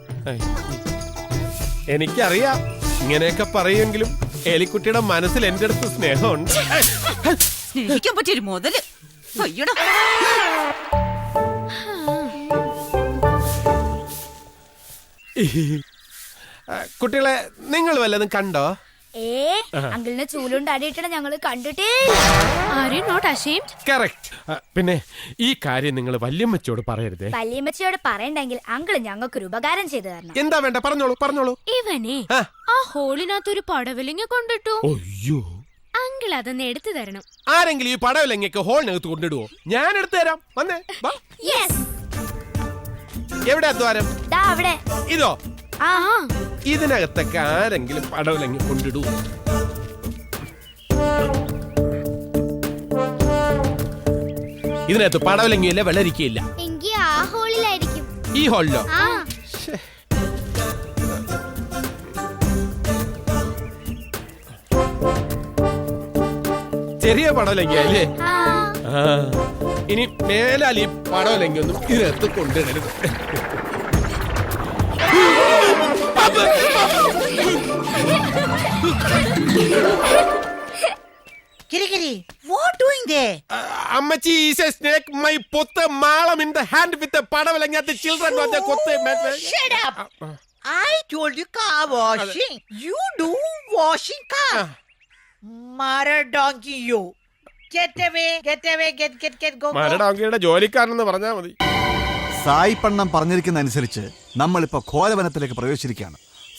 എനിക്കറിയാം, ഇങ്ങനെയൊക്കെ പറയുമെങ്കിലും എലിക്കുട്ടിയുടെ മനസ്സിൽ എന്റെ അടുത്ത് സ്നേഹമുണ്ട്. സ്നേഹിക്കാൻ പറ്റിയൊരു മുതല്. അയ്യടാ. കുട്ടികളെ നിങ്ങൾ വല്ലതും കണ്ടോ? അങ്കിളിനെ ചൂലുണ്ട് അടിയിട്ട ഞങ്ങള് കണ്ടിട്ടേ. കറക്റ്റ്. പിന്നെ ഈ കാര്യം നിങ്ങൾ വല്യമ്മച്ചോട് പറയരുതേ. വല്യമ്മച്ചിയോട് പറയണ്ടെങ്കിൽ അങ്കിള് ഞങ്ങൾക്കൊരു ഉപകാരം ചെയ്തു തരണം. എന്താ വേണ്ട പറഞ്ഞോളൂ പറഞ്ഞോളൂ. ഇവനെ ആ ഹോളിനകത്തൊരു പടവലിങ്ങ കൊണ്ടിട്ടു. അയ്യോ, അങ്കിൾ അതൊന്ന് എടുത്തു തരണം. ആരെങ്കിലും ഈ പടവലങ്ങയൊക്കെ ഹോളിനകത്ത് കൊണ്ടിടുവോ? ഞാൻ എടുത്തു തരാം. വന്നേ വാ. എവിടെ ദ്വാരം? അവിടെ. ഇതോ? ഇതിനകത്തൊക്കെ ആരെങ്കിലും പടവലങ്ങി കൊണ്ടിടൂ? ഇതിനകത്ത് പടവലങ്ങിയില്ല, വെള്ളരിക്കയില്ല. എങ്കിൽ ആ ഹോളിലായിരിക്കും. ഈ ഹോളിലോ? ചെറിയ പടവലങ്ങിയല്ലേ? ഇനി മേലാൽ ഈ പടവലങ്ങിയൊന്നും ഇതിനകത്ത് കൊണ്ടിടരുത്. Ammachi is a snake. My put a malam in the hand with the padawalang at the children of the kotte. Shut up! I told you car washing. You do washing car. Mara donkey you. Get away, go. Mara donkey ജോലിക്കാരനെന്ന് പറഞ്ഞാൽ മതി. സായിപ്പണ്ണം പറഞ്ഞിരിക്കുന്ന അനുസരിച്ച് നമ്മളിപ്പോ ഘോരവനത്തിലേക്ക് പ്രവേശിച്ചിരിക്കുകയാണ്.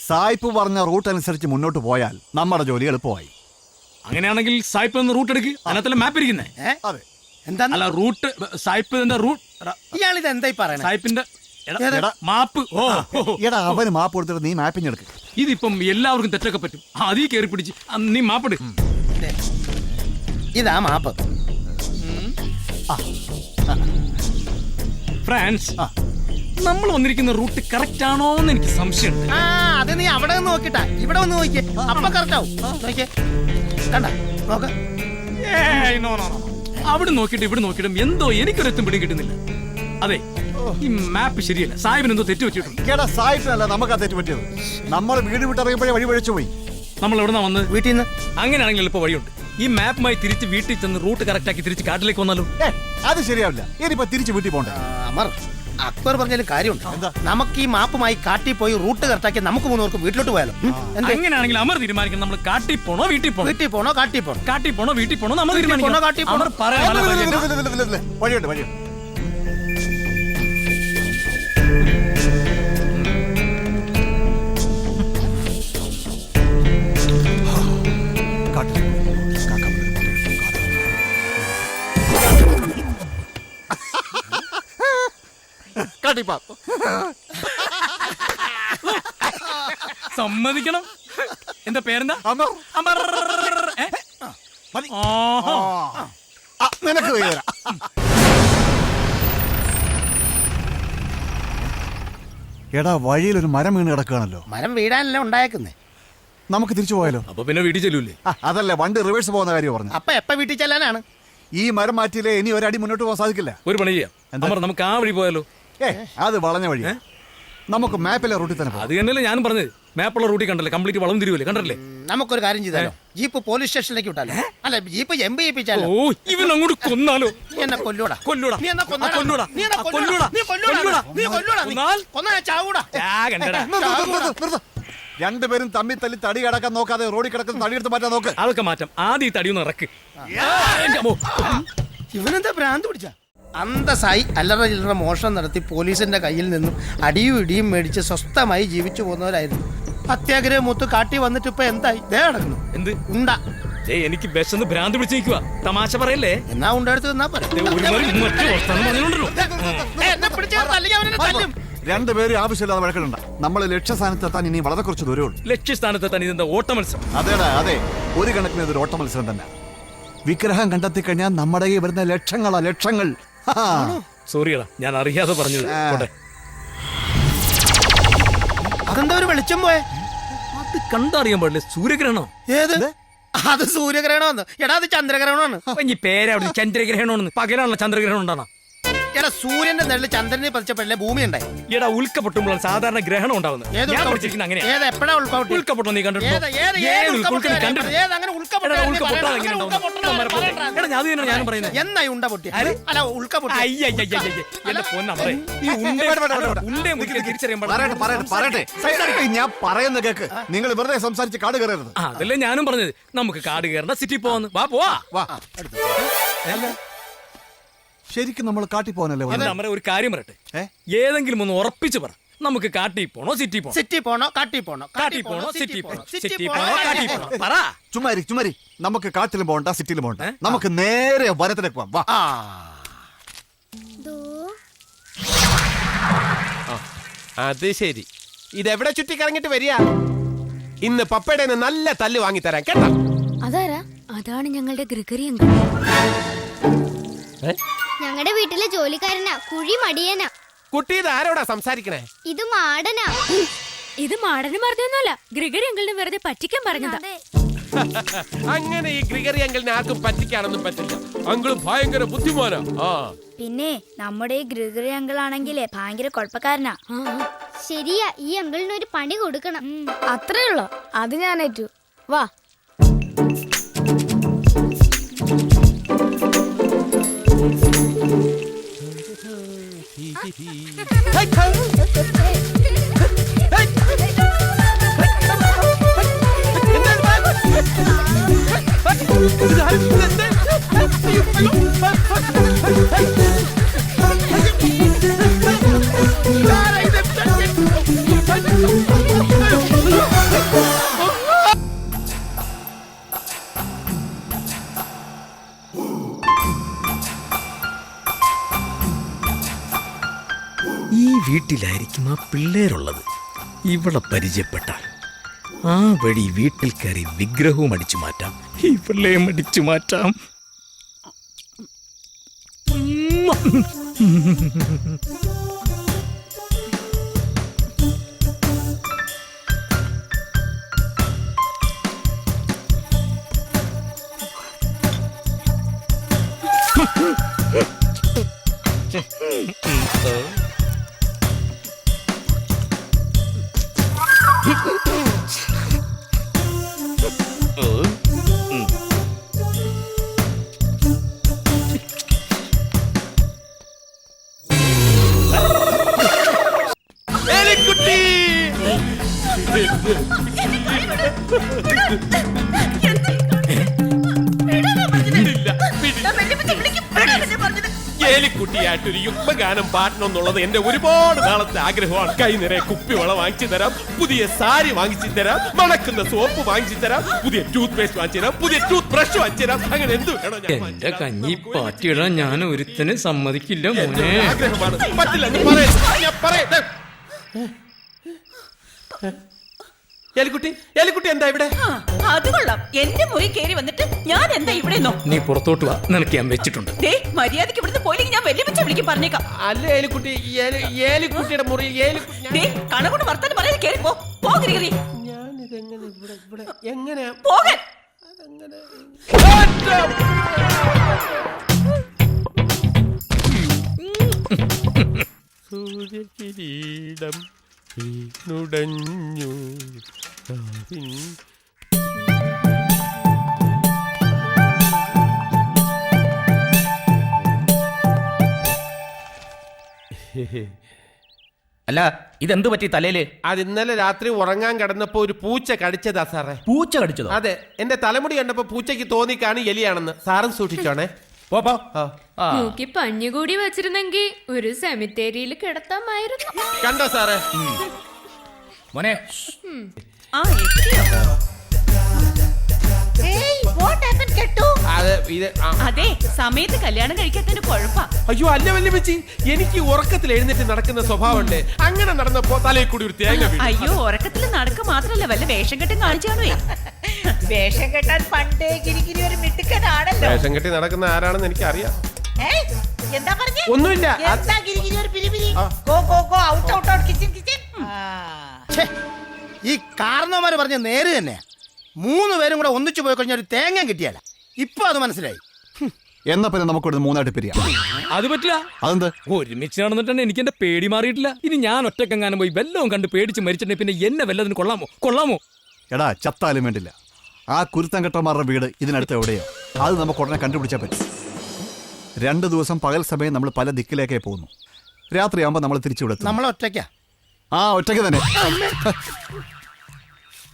സായിപ്പ് പറഞ്ഞ root അനുസരിച്ച് മുന്നോട്ട് പോയാൽ നമ്മുടെ ജോലി എളുപ്പമായി. അങ്ങനെയാണെങ്കിൽ സായിപ്പ് എന്ന റൂട്ട് എടുക്ക്. അതിനകത്തല്ല മാപ്പ് ഇരിക്കുന്നേ. അതെ. എന്താ അല്ല റൂട്ട് സായിപ്പിന്റെ റൂട്ട്. ഇയാളിത് എന്തായി പറയണേ? സായിപ്പിന്റെ മാപ്പ്. എടാ അവന് മാപ്പ് കൊടുത്തിട്ട് നീ മാപ്പിങ് എടുക്ക്. ഇതിപ്പം എല്ലാവർക്കും തെറ്റൊക്കെ പറ്റും. അതീ കയറി പിടിച്ച് നീ മാപ്പിട്. ഇതാ മാപ്പ്. ഫ്രാൻസ്, നമ്മൾ വന്നിരിക്കുന്ന റൂട്ട് കറക്റ്റ് ആണോ എന്ന് എനിക്ക് സംശയമുണ്ട്. അത് നീ അവിടെ നോക്കിട്ടാ ഇവിടെ വന്ന് നോക്കിയേ, അപ്പൊ കറക്റ്റ് ആവും. നോക്കിയേ, കണ്ട നോക്ക. അവിടെ നോക്കിയിട്ട് ഇവിടെ നോക്കിയിട്ടും എന്തോ എനിക്കൊരെത്തും പിടി കിട്ടുന്നില്ല. അതെ, ഈ മാപ്പ് ശരിയല്ല. സാഹിബിന് എന്തോ തെറ്റ് പറ്റിയിട്ടുണ്ട്. സാഹിബിനല്ല നമുക്കാ തെറ്റ് പറ്റിയത്. നമ്മൾ വീട് വിട്ടറിയുമ്പോഴേ വഴി പഴിച്ചു പോയി. നമ്മൾ എവിടെന്നാ വന്നത്? വീട്ടിൽ നിന്ന്. അങ്ങനെയാണെങ്കിൽ എളുപ്പ വഴിയുണ്ട്. ഈ മാപ്പുമായി തിരിച്ച് വീട്ടിൽ ചെന്ന് റൂട്ട് കറക്റ്റ് ആക്കി തിരിച്ച് കാട്ടിലേക്ക് വന്നാലോ? അത് ശരിയാവില്ല. ഇനിയിപ്പോ തിരിച്ച് വീട്ടിൽ പോണ്ടേ? അമർ, അക്ബർ പറഞ്ഞാലും കാര്യമുണ്ട്. നമുക്ക് ഈ മാപ്പുമായി കാട്ടിൽ പോയി റൂട്ട് കറക്റ്റാക്കി നമുക്ക് മൂന്നുപേർക്കും വീട്ടിലോട്ട് പോയാലോ? അങ്ങനെയാണെങ്കിൽ അമർ തീരുമാനിക്കണം നമ്മൾ കാട്ടിൽ പോണോ വീട്ടിൽ പോണോ? വീട്ടിൽ പോണോ കാട്ടിൽ പോണോ? കാട്ടിൽ പോണോ വീട്ടിൽ പോണോ നമ്മൾ തീരുമാനിക്കണം. അമർ പറയാൻ വഴിയുണ്ട് വഴിയുണ്ട്. സമ്മതിക്കണം. എന്താ പേരെന്താ? അമർ. നിനക്ക് എടാ വഴിയിൽ ഒരു മരം വീണ് കിടക്കുകയാണല്ലോ. മരം വീടാനല്ലേ ഉണ്ടായേക്കുന്നേ. നമുക്ക് തിരിച്ചു പോയാലോ? അപ്പൊ പിന്നെ വീട്ടിൽ ചെല്ലൂല്ലേ? അതല്ല, വണ്ടി റിവേഴ്സ് പോകുന്ന കാര്യം പറഞ്ഞു. അപ്പൊ എപ്പ വീട്ടിൽ ചെല്ലാനാണ്? ഈ മരം മാറ്റിയില്ലേ ഇനി ഒരടി മുന്നോട്ട് പോകാൻ സാധിക്കില്ല. ഒരു പണി ചെയ്യാം, നമുക്ക് ആ വഴി പോയാലോ? അത് വളഞ്ഞ വഴി. നമുക്ക് മാപ്പിലെ റൂട്ടിൽ തന്നെ. അത് തന്നെയല്ലേ ഞാനും പറഞ്ഞത്. മാപ്പുള്ള റൂട്ടിൽ കണ്ടല്ലേ, കംപ്ലീറ്റ് വളം തിരിവല്ലേ, കണ്ടല്ലേ? നമുക്കൊരു കാര്യം ചെയ്താലോ, ജീപ്പ് പോലീസ് സ്റ്റേഷനിലേക്ക് വിട്ടാലോ? അല്ല, ജീപ്പ് എംബി ചെയ്യിപ്പിച്ചാലോ? ഓ, ഇവൻ അങ്ങോട്ട് കൊന്നാലോ? നീ എന്നെ കൊല്ലൂടാ. കൊല്ലൂടാ. നീ എന്നെ കൊന്നാ കൊല്ലൂടാ. നീ എന്നെ കൊല്ലൂടാ. നീ കൊല്ലൂടാ. നീ കൊല്ലൂടാ. കൊന്നാ ചാവൂടാ. രണ്ടുപേരും തമ്മിൽ തല്ലി തടി കിടക്കാൻ നോക്കാതെ റോഡിൽ കിടക്കുന്ന തടിയെടുത്ത് മാറ്റാൻ നോക്ക്. അതൊക്കെ മാറ്റാം. ആദ്യം ഈ തടിയൊന്ന് ഇറക്ക്. ഇവനെന്താ ഭ്രാന്ത് പിടിച്ച? അന്തസ്സായി അല്ലറ ചില്ലറ മോഷണം നടത്തി പോലീസിന്റെ കയ്യിൽ നിന്നും അടിയും ഇടിയും മേടിച്ച് സ്വസ്ഥമായി ജീവിച്ചു പോകുന്നവരായിരുന്നു. അത്യാഗ്രഹ മൂത്ത് കാട്ടി വന്നിട്ട് ഇപ്പൊ എന്തായി? ദേ നടക്കുന്നു. എന്ത് ഉണ്ടാ? എനിക്ക് ബസ്സൊന്ന് ഭ്രാന്ത് പിടിച്ചിരിക്കുക. തമാശ പറയല്ലേ? എന്നാ ഉണ്ടെടുത്ത് നിന്നാ പറയാ. രണ്ടുപേരും ആവശ്യമില്ലാതെ വഴക്കിടണ്ട. നമ്മൾ ലക്ഷ്യസ്ഥാനത്തെത്താൻ ഇനി വളരെ കുറച്ച് ദൂരമുള്ളൂ. ലക്ഷ്യസ്ഥാനത്തെത്താൻ ഇതെന്താ ഓട്ട മത്സരം? അതേടാ, അതെ, ഒരു കണക്കിന് ഇതൊരു ഓട്ട മത്സരം തന്നെ. വിഗ്രഹം കണ്ടെത്തി കഴിഞ്ഞാൽ നമ്മുടെ ഈ വരുന്ന ലക്ഷങ്ങളാ ലക്ഷങ്ങൾ. സോറിയടാ, ഞാൻ അറിയാതെ പറഞ്ഞത്. അതെന്താ ഒരു വെളിച്ചം പോയെ? അത് കണ്ടറിയാൻ പാടില്ലേ? സൂര്യഗ്രഹണോ? ഏത്? അത് സൂര്യഗ്രഹണമെന്ന്. എടാ, അത് ചന്ദ്രഗ്രഹണമാണ്. പേരവിടെ ചന്ദ്രഗ്രഹണമെന്ന്. പകലാണല്ലോ ചന്ദ്രഗ്രഹണം ഉണ്ടാണോ? എടാ സൂര്യന്റെ നെല്ല് ചന്ദ്രനെ പതിച്ചപ്പോഴല്ലേ ഭൂമി ഉണ്ടായി. എടാ ഉൽക്കപ്പൊട്ടുമ്പോഴാണ് സാധാരണ ഗ്രഹണം ഉണ്ടാവുന്നത്. ഏത് ഞാൻ ഉൽക്ക പഠിച്ചിരിക്കുന്നത് അങ്ങനെയാ. ഏത് എപ്പോഴാ ഉൾക്കൗട്ടി? ഉൽക്കപ്പൊട്ടം നീ കണ്ടിട്ടുണ്ടോ? ഏത് ഏത് ഏത് ഉൾക്കൗട്ടി? നീ കണ്ടിട്ടുണ്ടോ? ഏത് അങ്ങനെ ഉൾക്കൗട്ടി? എടാ, ഉൽക്കപ്പൊട്ടാ എങ്ങനെ ഉണ്ടാവുന്നത്? എടാ, ഞാൻ അത് തന്നെയാണ് ഞാനും പറയുന്നത്. എന്നായി ഉണ്ട പൊട്ടി? അല്ല ഉൾക്കപ്പൊട്ടി. എന്റെ പൊന്നമറേ, ഈ ഉണ്ടേ മുറിക്കാൻ തിരിച്ചറിയാൻ പറയട്ടെ പറയട്ടെ പറയട്ടെ ഞാൻ പറയുന്ന കേക്ക്. നിങ്ങൾ വെറുതെ സംസാരിച്ച് കാട് കയറരുത്. അതല്ലേ ഞാനും പറഞ്ഞത്. നമുക്ക് കാട് കയറണ്ട, സിറ്റി പോവാന്ന്. വാ പോവാ. വാ ശരിക്കും നമ്മൾ കാട്ടി പോകാനല്ലേ വന്നത്? നമ്മുടെ ഒരു കാര്യം പറയട്ടെ, ഏതെങ്കിലും ഒന്ന് ഉറപ്പിച്ച് പറ. നമുക്ക് കാട്ടി പോണോ സിറ്റി പോണോ? സിറ്റി പോണോ കാട്ടി പോണോ? കാട്ടി പോണോ സിറ്റി പോണോ? സിറ്റി പോണോ കാട്ടി പോണോ? പറ. ചുമ്മാരി നമുക്ക് കാട്ടിലും പോകണ്ട സിറ്റിയിലും പോകണ്ട. നമുക്ക് നേരെ വനത്തിലേക്ക് പോവാം. വാ. അത് ശരി. ഇതെവിടെ ചുറ്റിക്കറങ്ങിട്ട് വരിക? ഇന്ന് പപ്പയുടെ നല്ല തല്ല് വാങ്ങിത്തരാൻ കേട്ടോ. അതാരാ? അതാണ് ഞങ്ങളുടെ ഗ്രിഗറി അങ്കിൾ. ഞങ്ങളുടെ വീട്ടിലെ ജോലിക്കാരനാ, കുഴി മടിയനാ. കുട്ടി ഇത് ആരോടാ സംസാരിക്കണേ? ഇത് മാടനാ. ഇത് മാടന് പറഞ്ഞൊന്നുമല്ല, ഗ്രിഗറി അങ്കിളിന് വെറുതെ പറ്റിക്കാൻ പറഞ്ഞതാ. അങ്ങനെ ഈ ഗ്രിഗറി അങ്കിളിനെ ആർക്കും പറ്റിക്കാനൊന്നും പറ്റില്ല. അങ്കിള് ഭയങ്കര ബുദ്ധിമാനാ. പിന്നെ നമ്മുടെ ഈ ഗ്രിഗറി അങ്കിൾ ആണെങ്കിലേ ഭയങ്കര കുഴപ്പക്കാരനാ. ശരിയാ, ഈ അങ്കിളിന് ഒരു പണി കൊടുക്കണം. അത്രേ ഉള്ളൂ. അത് ഞാൻ ഏറ്റു. വാ. ഈ വീട്ടിലായിരിക്കും ആ പിള്ളേരുള്ളത്. ഇവിടെ പരിചയപ്പെട്ടാൽ ആ വഴി വീട്ടിൽ കയറി വിഗ്രഹവും അടിച്ചു മാറ്റാം, ഈ പിള്ളേയും അടിച്ചു മാറ്റാം. എലിക്കുട്ടിയായിട്ടൊരു യുഗ്മഗാനം പാടണമെന്നുള്ളത് എന്റെ ഒരുപാട് നാളത്തെ ആഗ്രഹമാണ്. കൈ നിറയെ കുപ്പിവെള്ളം വാങ്ങിച്ചു തരാം, പുതിയ സാരി വാങ്ങിച്ചു തരാം, മണക്കുന്ന സോപ്പ് വാങ്ങിച്ചു തരാം, പുതിയ ടൂത്ത് പേസ്റ്റ് വാങ്ങിച്ചു തരാം, പുതിയ ടൂത്ത് ബ്രഷ് വാങ്ങിച്ചു തരാം. അങ്ങനെ എന്ത് വേണോ എന്റെ കഞ്ഞി പാറ്റിയിടാൻ ഞാൻ ഒരുത്തനെ സമ്മതിക്കില്ല മോനെ. ആഗ്രഹമാണ്. പറ്റില്ല. എലിക്കുട്ടി എന്താ ഇവിടെ? അത് കൊള്ളാം. എന്റെ മുറി കയറി വന്നിട്ട് ഞാൻ എന്താ ഇവിടെ? നീ പുറത്തോട്ട് വാ, നിനക്ക് ഞാൻ വെച്ചിട്ടുണ്ട്. മര്യാദക്ക് ഇവിടുന്ന് പോയില്ലെങ്കിൽ ഞാൻ വലിയ വെച്ച് വിളിക്കും, പറഞ്ഞേക്കാം. അല്ല എലിക്കുട്ടി, എലിക്കുട്ടിയുടെ മുറിയിൽ കണകൊണ്ട് വർത്താനം പറയാതെ കയറി പോ. ഗ്രിഗറി, ഞാനിതെങ്ങനെ ഇവിടെ എങ്ങനെയാ പോകാൻ? സൂര്യകിരീടം നുടഞ്ഞു. അല്ല, ഇതെന്ത് പറ്റി തലയില്? അത് ഇന്നലെ രാത്രി ഉറങ്ങാൻ കിടന്നപ്പോ ഒരു പൂച്ച കടിച്ചതാ സാറേ. പൂച്ച കടിച്ചതോ? അതെ, എന്റെ തലമുടി കണ്ടപ്പോ പൂച്ചയ്ക്ക് തോന്നിക്കാണ് എലിയാണെന്ന്. സാറും സൂക്ഷിച്ചോണേ. മൂക്കി പഞ്ഞുകൂടി വെച്ചിരുന്നെങ്കിൽ ഒരു സെമിത്തേരിയിൽ കിടത്താമായിരുന്നു. കണ്ടോ സാറേ? മോനെ, അതെ, സമയത്ത് കല്യാണം കഴിക്കാത്തതിന്റെ കുഴപ്പാ. അയ്യോ അല്ല വല്യമ്മച്ചി, എനിക്ക് ഉറക്കത്തിൽ എഴുന്നേറ്റ് നടക്കുന്ന സ്വഭാവമുണ്ട്. അങ്ങനെ നടന്നപ്പോ തലയിൽ കൂടി ഒരു തേങ്ങ വീണു. അയ്യോ, ഉറക്കത്തിൽ നടക്ക മാത്രല്ല, വല്ല വേഷം കെട്ടും കാണിച്ചാണോ? വേഷം കെട്ടാൻ പണ്ടേ ഗിരിഗിരി ഒരു മിടുക്കനാണല്ലോ. വേഷം കെട്ടി നടക്കുന്ന ആരാണെന്ന് എനിക്ക് അറിയാം. എന്താ പറഞ്ഞേ? ഒന്നുമില്ല. ഈ കാരണവന്മാര് പറഞ്ഞ നേര് തന്നെ. 3 പേരും കൂടെ ഒന്നിച്ചു പോയി കഴിഞ്ഞ ഒരു തേങ്ങ കിട്ടിയാല. ഇപ്പൊ അത് മനസ്സിലായി. എന്നാ പിന്നെ നമുക്കിവിടെ മൂന്നായിട്ട് പിരിയാം. അത് പറ്റില്ല. അതെന്ത്? ഒരുമിച്ച് നടന്നിട്ട് എനിക്ക് എന്റെ പേടി മാറിയിട്ടില്ല. ഇനി ഞാൻ ഒറ്റക്കെങ്ങാനും പോയി വല്ലതും കണ്ട് പേടിച്ച് മരിച്ചിട്ടുണ്ടെങ്കിൽ പിന്നെ എന്നെ വല്ലതിന് കൊള്ളാമോ? എടാ ചത്താലും വേണ്ടില്ല, ആ കുരുത്തങ്കട്ടന്മാരുടെ വീട് ഇതിനടുത്ത് എവിടെയോ അത് നമുക്ക് ഉടനെ കണ്ടുപിടിച്ചാൽ പറ്റും. 2 ദിവസം പകൽ സമയം നമ്മൾ പല ദിക്കിലേക്കേ പോകുന്നു. രാത്രിയാകുമ്പോൾ നമ്മൾ തിരിച്ചുവിടും. നമ്മൾ ഒറ്റയ്ക്കാ? ആ, ഒറ്റയ്ക്ക് തന്നെ.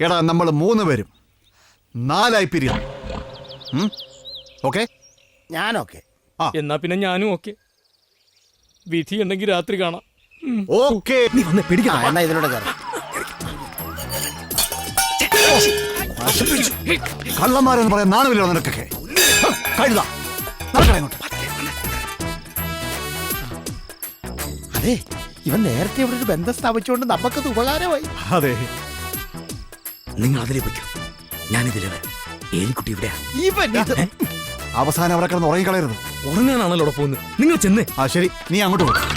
എടാ നമ്മൾ 3 പേരും 4 ആയി പിരിയുന്നു. ഓക്കെ? ഞാനോക്കെ. എന്നാ പിന്നെ ഞാനും ഓക്കെ. വിധി ഉണ്ടെങ്കിൽ രാത്രി കാണാം. ഓക്കെ. നീ വന്ന് പേടിക്കണം. എന്നാ ഇതിലൂടെ കയറാം. കള്ളന്മാരെന്ന് പറയാൻ നാണമില്ലോ നിനക്കൊക്കെ? കഴുതാ നടക്കണേ. അതെ, ഇവൻ നേരത്തെ ഇവിടെ ഒരു ബന്ധം സ്ഥാപിച്ചുകൊണ്ട് നമുക്കത് ഉപകാരമായി. അതെ, നിങ്ങൾ അതിലേ വയ്ക്കൂ, ഞാനിതിലെ ഏലിക്കുട്ടി ഇവിടെയാ. അവസാനം അവിടെ കിടന്ന് ഉറങ്ങിക്കളയരുത്. ഉറങ്ങാനാണല്ലോ അവിടെ പോകുന്നത്. നിങ്ങൾ ചെന്നേ. ആ ശരി, നീ അങ്ങോട്ട് പോകും.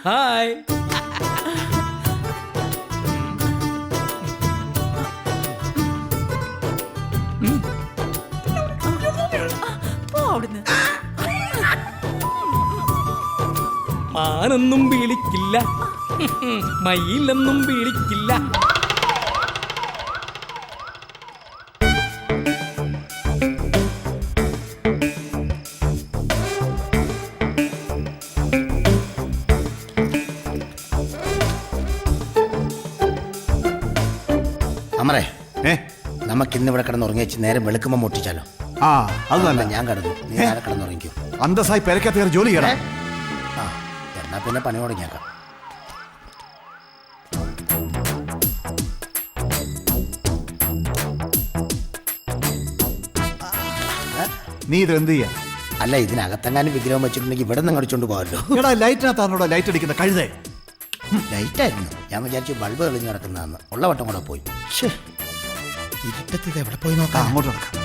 ഹായ്. മാനൊന്നും വിളിക്കില്ല, മയിലൊന്നും വിളിക്കില്ല. അമറേ, നമുക്കിന്ന് ഇവിടെ കിടന്നുറങ്ങി വെച്ച് നേരം വെളുക്കുമ്പോ മുട്ടിച്ചാലോ? ആ, അത് നല്ല. ഞാൻ കിടന്നു, നീ ആരെ കിടന്നുറങ്ങിക്കോ. അന്തസ്സായി പെരക്കകത്ത് ജോലി ചെയ്യണം. എന്നാ പിന്നെ പണി തുടങ്ങിയേക്കാം. നീ ഇത് എന്ത് ചെയ്യാ? അല്ല, ഇതിനകത്തെങ്ങാനും വിഗ്രഹം വെച്ചിട്ടുണ്ടെങ്കിൽ ഇവിടെ നിന്ന് കടിച്ചോണ്ട് പോകാമല്ലോ. എടാ ലൈറ്റിനകത്താണോടാ ലൈറ്റ് അടിക്കുന്ന കഴുതേ? ലൈറ്റായിരുന്നു. ഞാൻ വിചാരിച്ചു ബൾബ് തെളിഞ്ഞ് കിടക്കുന്നതെന്ന്. ഉള്ള വട്ടം കൂടെ പോയി. ഇരുട്ടത്ത് ഇത് എവിടെ പോയി നോക്കാം. അങ്ങോട്ട് നടക്കാം.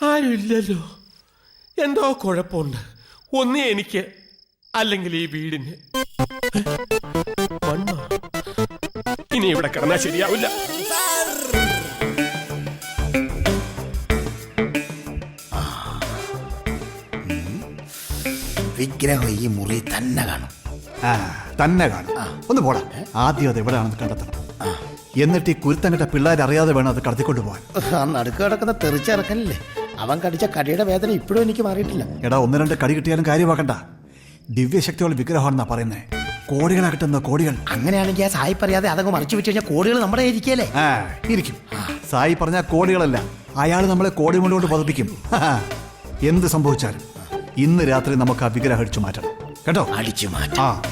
ആരുമില്ലല്ലോ. എന്തോ കുഴപ്പമുണ്ട്. ഒന്നേ എനിക്ക്, അല്ലെങ്കിൽ ഈ വീടിന്. ഇനി ഇവിടെ കിടന്നാൽ ശരിയാവില്ല. വിഗ്രഹം ഈ മുറി തന്നെ കാണും. തന്നെ കാണും. ഒന്ന് പോടാ. ആദ്യം അത് എവിടെയാണെന്ന് കണ്ടെത്തണം. എന്നിട്ട് ഈ കുരുത്തങ്കട്ട പിള്ളേർ അറിയാതെ വേണം അത് കടത്തിക്കൊണ്ടു പോകാൻ. ആ നടുക്ക് കിടക്കുന്ന തെറിച്ചിറക്കല്ലേ, അവൻ കടിച്ച കടിയുടെ വേദന ഇപ്പോഴും എനിക്ക് മാറിയിട്ടില്ല. എടാ 1-2 കടി കിട്ടിയാലും കാര്യമാക്കണ്ട. ദിവ്യശക്തിയുള്ള വിഗ്രഹമാണെന്നാ പറയുന്നേ. കോടികളാ കിട്ടുന്ന കോടികൾ. അങ്ങനെയാണെങ്കിൽ ആ സായി പറയാതെ അതങ്ങ് മറിച്ചു വെച്ച് കഴിഞ്ഞാൽ കോടികൾ നമ്മുടെ ഇരിക്കല്ലേ? ഇരിക്കും. സായി പറഞ്ഞ കോടികളല്ല, അയാൾ നമ്മളെ കോടി കൊണ്ടുകൊണ്ട് പതിപ്പിക്കും. എന്ത് സംഭവിച്ചാലും ഇന്ന് രാത്രി നമുക്ക് ആ വിഗ്രഹം അടിച്ചു മാറ്റണം കേട്ടോ. അടിച്ചു മാറ്റാം.